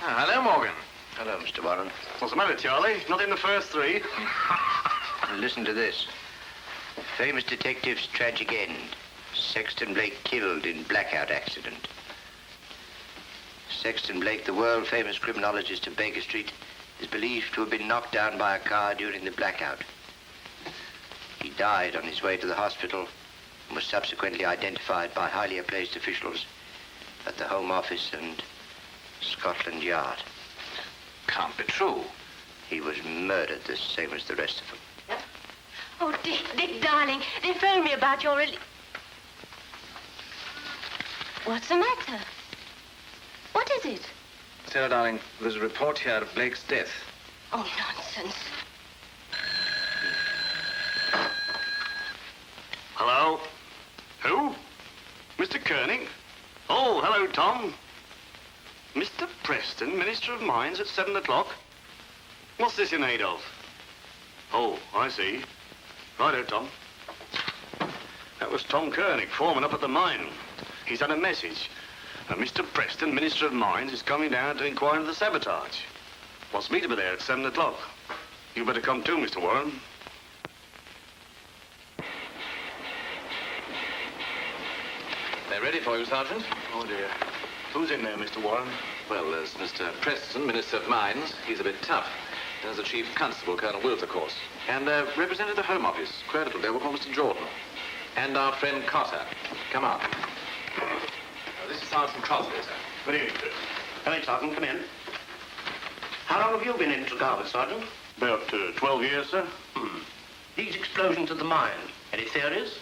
Hello, Morgan. Hello, Mr. Warren. What's the matter, Charlie? Not in the first three? Listen to this. Famous detective's tragic end. Sexton Blake killed in blackout accident. Sexton Blake, the world-famous criminologist of Baker Street, is believed to have been knocked down by a car during the blackout. He died on his way to the hospital and was subsequently identified by highly appraised officials at the Home Office and Scotland Yard. Can't be true. He was murdered the same as the rest of them. Oh, Dick, darling, they phoned me about your What's the matter? What is it? Sarah, darling, there's a report here of Blake's death. Oh, nonsense. Hello? Who? Mr. Koenig? Oh, hello, Tom. Mr. Preston, Minister of Mines at 7 o'clock? What's this in aid of? Oh, I see. Righto, Tom. That was Tom Koenig, foreman up at the mine. He's had a message. Mr. Preston, Minister of Mines, is coming down to inquire into the sabotage. Wants me to be there at 7 o'clock. You better come too, Mr. Warren. They're ready for you, Sergeant. Oh, dear. Who's in there, Mr. Warren? Well, there's Mr. Preston, Minister of Mines. He's a bit tough. There's the Chief Constable, Colonel Wills, of course. And representative of the Home Office, queer little devil called Mr. Jordan. And our friend Cotter. Come on. This is Sergeant Crosby, sir. Good evening, sir. Come in, Sergeant. Come in. How long have you been in Tregarthen, Sergeant? About 12 years, sir. These explosions at the mine. Any theories?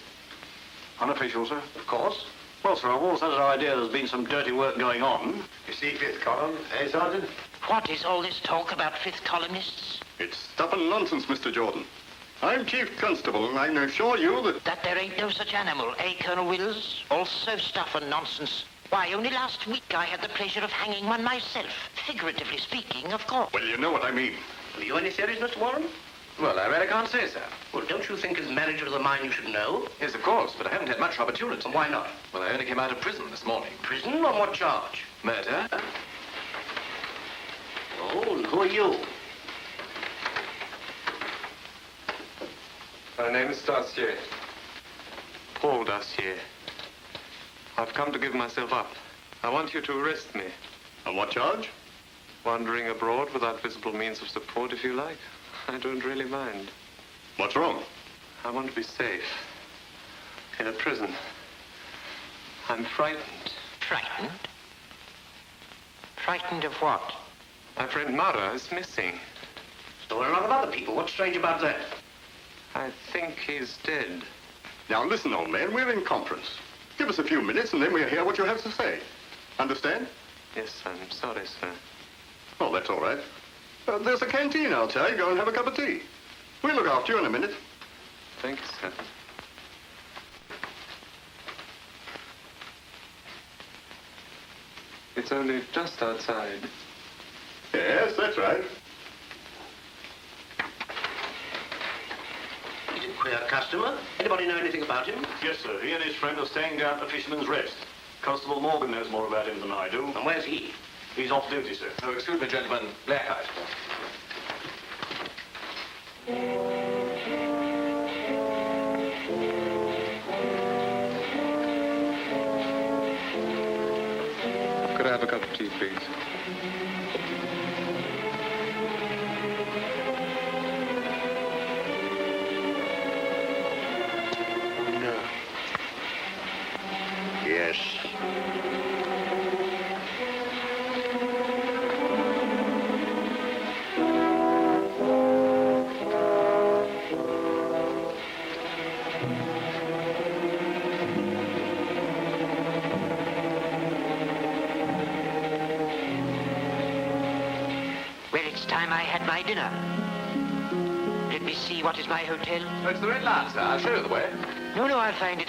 Unofficial, sir. Of course. Well, sir, I've always had an idea there's been some dirty work going on. You see, fifth column, eh, Sergeant? What is all this talk about fifth columnists? It's stuff and nonsense, Mr. Jordan. I'm Chief Constable, and I can assure you that... That there ain't no such animal, eh, Colonel Wills? Also stuff and nonsense. Why, only last week I had the pleasure of hanging one myself. Figuratively speaking, of course. Well, you know what I mean. Have you any theories, Mr. Warren? Well, I really can't say, sir. Well, don't you think as manager of the mine you should know? Yes, of course, but I haven't had much opportunity. And why not? Well, I only came out of prison this morning. Prison? On what charge? Murder. Oh, and who are you? My name is Dacier. Paul Dacier. I've come to give myself up. I want you to arrest me. On what charge? Wandering abroad without visible means of support, if you like. I don't really mind. What's wrong? I want to be safe. In a prison. I'm frightened. Frightened? Frightened of what? My friend Mara is missing. So are a lot of other people. What's strange about that? I think he's dead. Now, listen, old man, we're in conference. Give us a few minutes, and then we'll hear what you have to say. Understand? Yes, I'm sorry, sir. Oh, that's all right. There's a canteen outside. Go and have a cup of tea. We'll look after you in a minute. Thank you, sir. It's only just outside. Yes, that's right. He's a queer customer. Anybody know anything about him? Yes, sir. He and his friend are staying down at the Fisherman's Rest. Constable Morgan knows more about him than I do. And where's he? He's off duty, sir. Oh, excuse me, gentlemen. Blackout. Could I have a cup of tea, please? No. Yes. Time I had my dinner. Let me see, what is my hotel? Oh, it's the Red Lion, sir. I'll show you the way. No, I'll find it.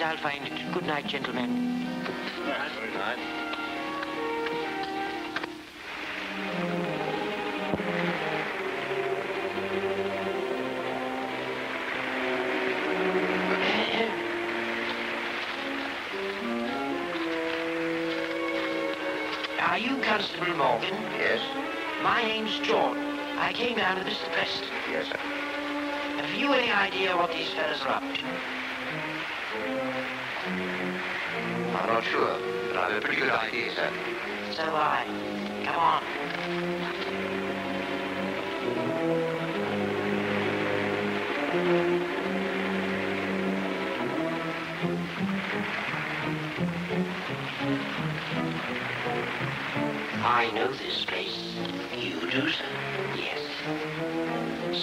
Good night, gentlemen. Good night. Are you coming? Constable Morgan. Yes? My name's Jordan. I came down with Mr. Preston. Yes, sir. Have you any idea what these fellas are up to? I'm not sure, but I've a pretty good idea, sir. So have I. Come on. I know this place. You do, sir? Yes.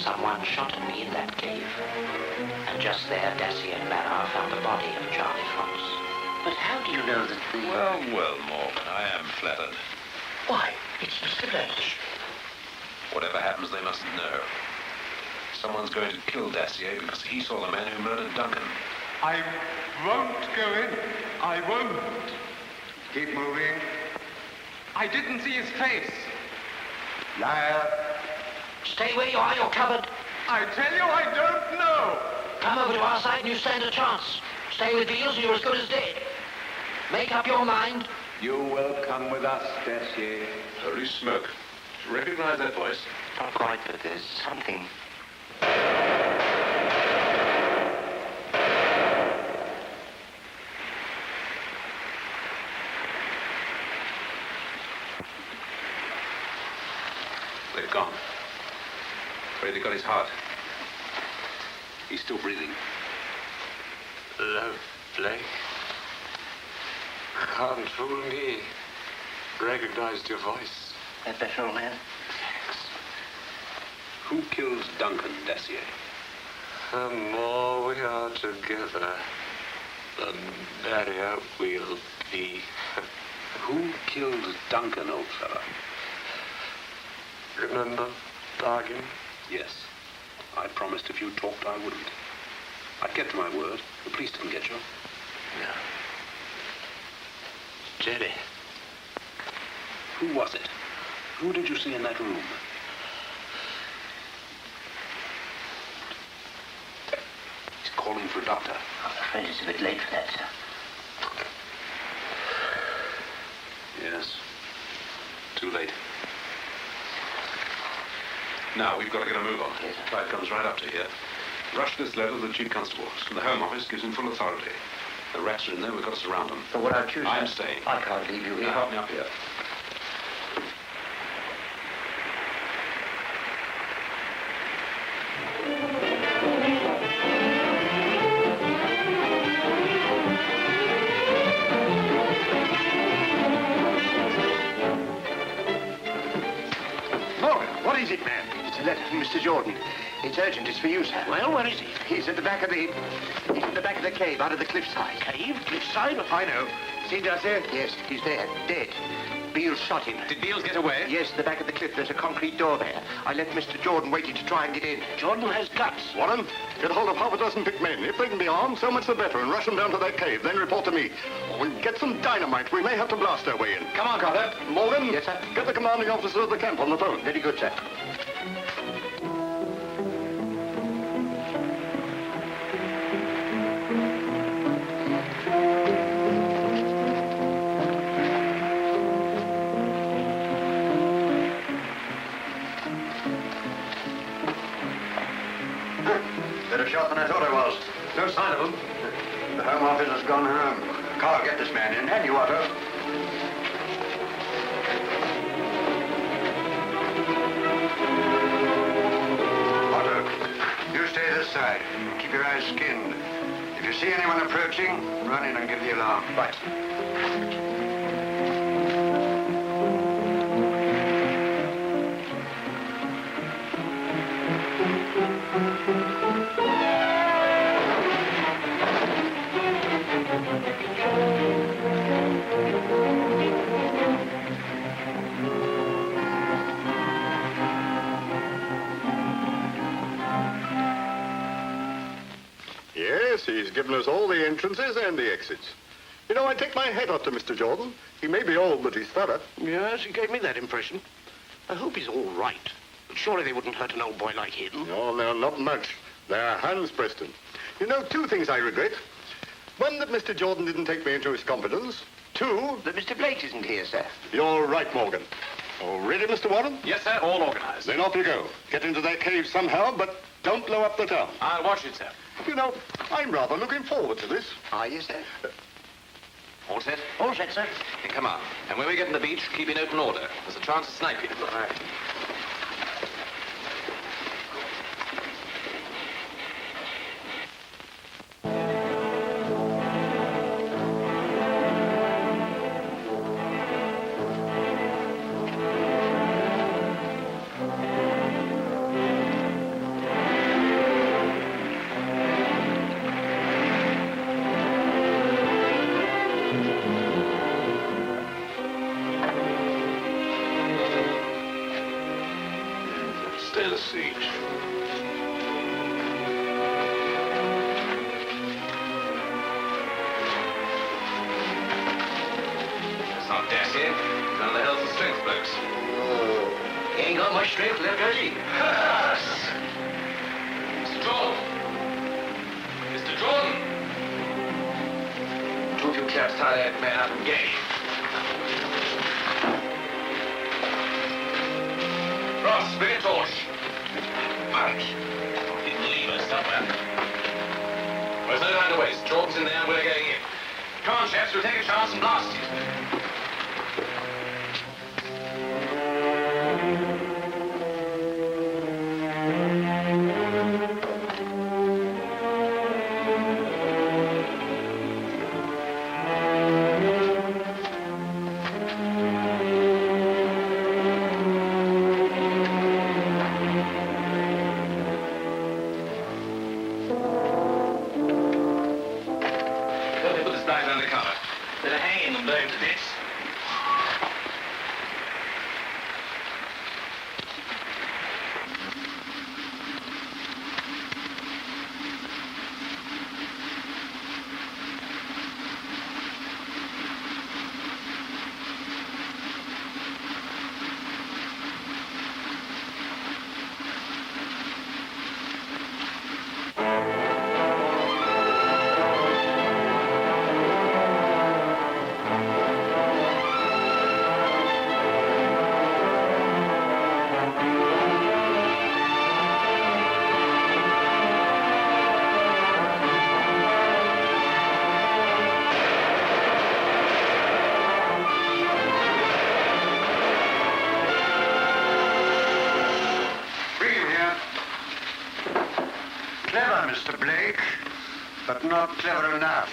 Someone shot at me in that cave. And just there, Dacier and Farrar found the body of Charlie Fox. But how do you know that the... Well, Morgan, I am flattered. Why, it's Mr. Blanche. Whatever happens, they mustn't know. Someone's going to kill Dacier because he saw the man who murdered Duncan. I won't go in. I won't. Keep moving. I didn't see his face. Liar. Stay where you are, you're covered. I tell you, I don't know. Come over to our side and you stand a chance. Stay with Beals and you're as good as dead. Make up your mind. You will come with us, Dacier. Holy smoke. Recognize that voice? Not quite, but there's something. They've gone. Afraid they got his heart. He's still breathing. Hello, Blake. Can't fool me. Recognized your voice. That better, old man? Who kills Duncan, Dacier? The more we are together, the merrier we'll be. Who killed Duncan, old fellow? Remember, bargain? Yes. I promised if you talked, I wouldn't. I'd get to my word. The police didn't get you. No. Jerry. Who was it? Who did you see in that room? He's calling for a doctor. I'm afraid it's a bit late for that, sir. Yes. Too late. Now, we've got to get a move on. Yes, The flight comes right up to here. Rush this letter to the Chief Constable. From the Home Office gives him full authority. The rats are in there. We've got to surround them. But what I'll choose... I'm staying. I can't leave you here. Now, help me up here. What is it, man? It's a letter from Mr. Jordan. It's urgent. It's for you, sir. Well, where is he? He's at the back of the... He's at the back of the cave, out of the cliffside. Cave? Cliffside? I know. See, Dacier? Yes, he's there, dead. Beals shot him. Did Beals get away? Yes, at the back of the cliff. There's a concrete door there. I left Mr. Jordan waiting to try and get in. Jordan has guts. Warren, get hold of half a dozen picked men. If they can be armed, so much the better, and rush them down to that cave. Then report to me. Or get some dynamite. We may have to blast our way in. Come on, Carter. Morgan. Yes, sir? Get the commanding officer of the camp on the phone. Very good, sir. Better shot than I thought I was. No sign of him. The Home Office has gone home. Carl, get this man in. And you, Otto. Otto, you stay this side. Keep your eyes skinned. If you see anyone approaching, run in and give the alarm. Right. Yes, he's given us all the entrances and the exits. You know, I take my hat off to Mr. Jordan. He may be old, but he's thorough. Yes, he gave me that impression. I hope he's all right. But surely they wouldn't hurt an old boy like him. No, not much. They're hands, Preston. You know, two things I regret. One, that Mr. Jordan didn't take me into his confidence. Two, that Mr. Blake isn't here, sir. You're right, Morgan. All ready, Mr. Warren? Yes, sir. All organized. Then off you go. Get into that cave somehow, but don't blow up the town. I'll watch it, sir. You know, I'm rather looking forward to this. Are you, sir? All set? All set, sir. Then come on. And when we get on the beach, keep in open order. There's a chance to snipe you. All right. Stand a siege. It's not Dacier. None of the health and strength blokes. He ain't got much strength left, has he? Mr. Jordan! Mr. Jordan! Two of you chaps tie that man up and gag him. Ross, bring a torch. Mike, didn't leave us somewhere. Well, there's no time to waste. Jordan's in there and we're getting in. Come on, chaps, we'll take a chance and blast it. Clever, Mr. Blake, but not clever enough.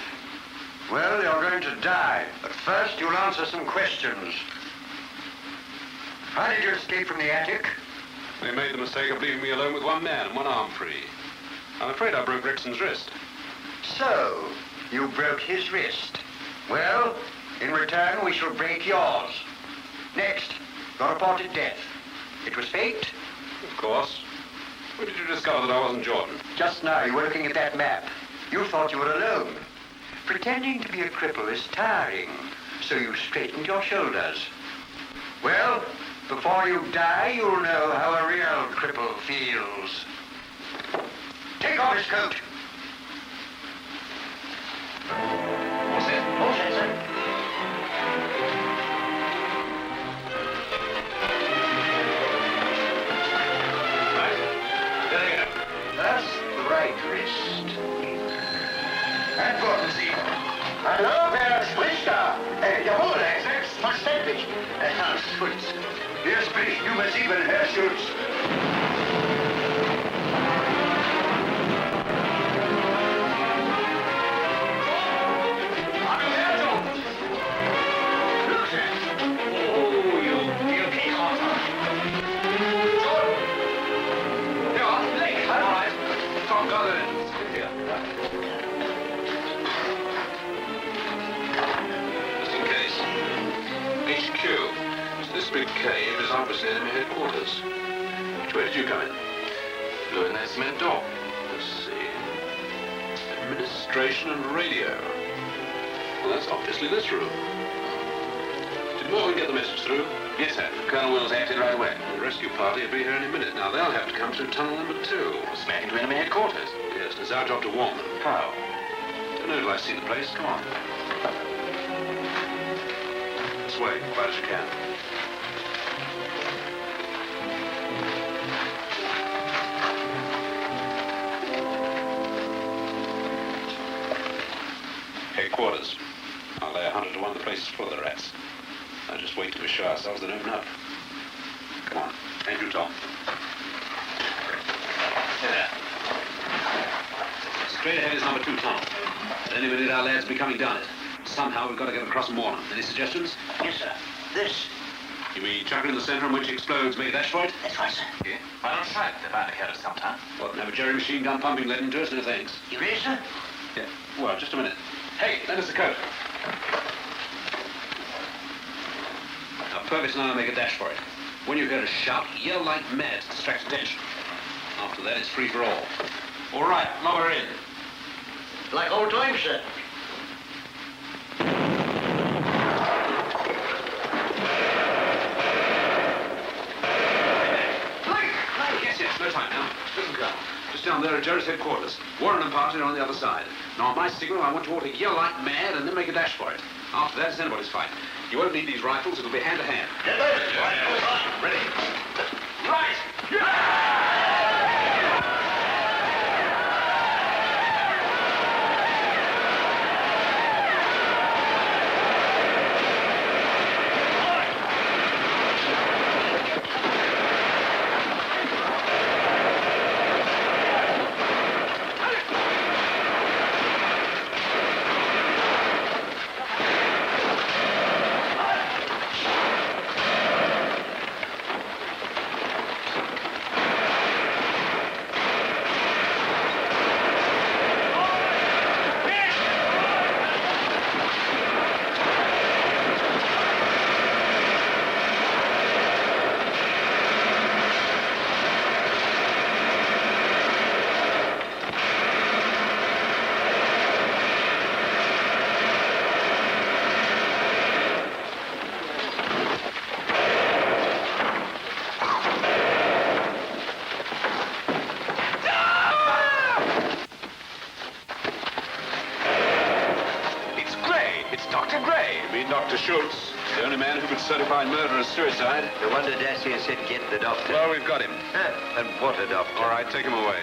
Well, you're going to die, but first you'll answer some questions. How did you escape from the attic? They made the mistake of leaving me alone with one man and one arm free. I'm afraid I broke Rixon's wrist. So, you broke his wrist. Well, in return, we shall break yours. Next, your reported death. It was faked? Of course. When did you discover that I wasn't Jordan? Just now, you were looking at that map. You thought you were alone. Pretending to be a cripple is tiring, so you straightened your shoulders. Well, before you die, you'll know how a real cripple feels. Take off his coat. What's it? All set, sir. That's the right wrist. And Gordon, hallo, wer spricht da? Jawohl, Herr selbstverständlich. Herr Schulz. Hier spricht Nummer 7, Herr Schulz. This big cave is obviously enemy headquarters. Where did you come in? Blew in that cement door. Let's see. Administration and radio. Well, that's obviously this room. Did Morgan get the message through? Yes, sir. Colonel Wills acted right away. Well, the rescue party will be here any minute. Now, they'll have to come through tunnel number 2. Smack into enemy headquarters. Yes, and it's our job to warn them. How? Don't know till I see the place. Come on. way, quiet as you can. Hey, quarters. I'll lay 100 to 1 the place is full of the rats. Now just wait till we show ourselves, then open up. Come on, and you, Tom. There. Straight ahead is number 2 tunnel. At any minute, our lads will be coming down it. Somehow, we've got to get across and warn them. Any suggestions? Yes, sir. This. You mean chuck it in the center and when she explodes, make a dash for it? That's right, sir. Yeah. Why not try it? They're bound to catch us sometime. What, have a jerry machine gun pumping lead into us? No thanks. You ready, sir? Yeah. Well, just a minute. Hey, lend us the coat. Now, Purvis and I will make a dash for it. When you hear a shout, yell like mad to distract attention. After that, it's free for all. All right, lower in. Like old times, sir. Yes, no time now. Listen, Colonel. Just down there at Jerry's headquarters. Warren and Parton are on the other side. Now, on my signal, I want you all to yell like mad and then make a dash for it. After that, it's anybody's fight. You won't need these rifles. It'll be hand to hand. Get loaded. Right. Ready? Right. The only man who could certify murder as suicide. No wonder Dacier said get the doctor. Well, we've got him. And what a doctor. All right, take him away.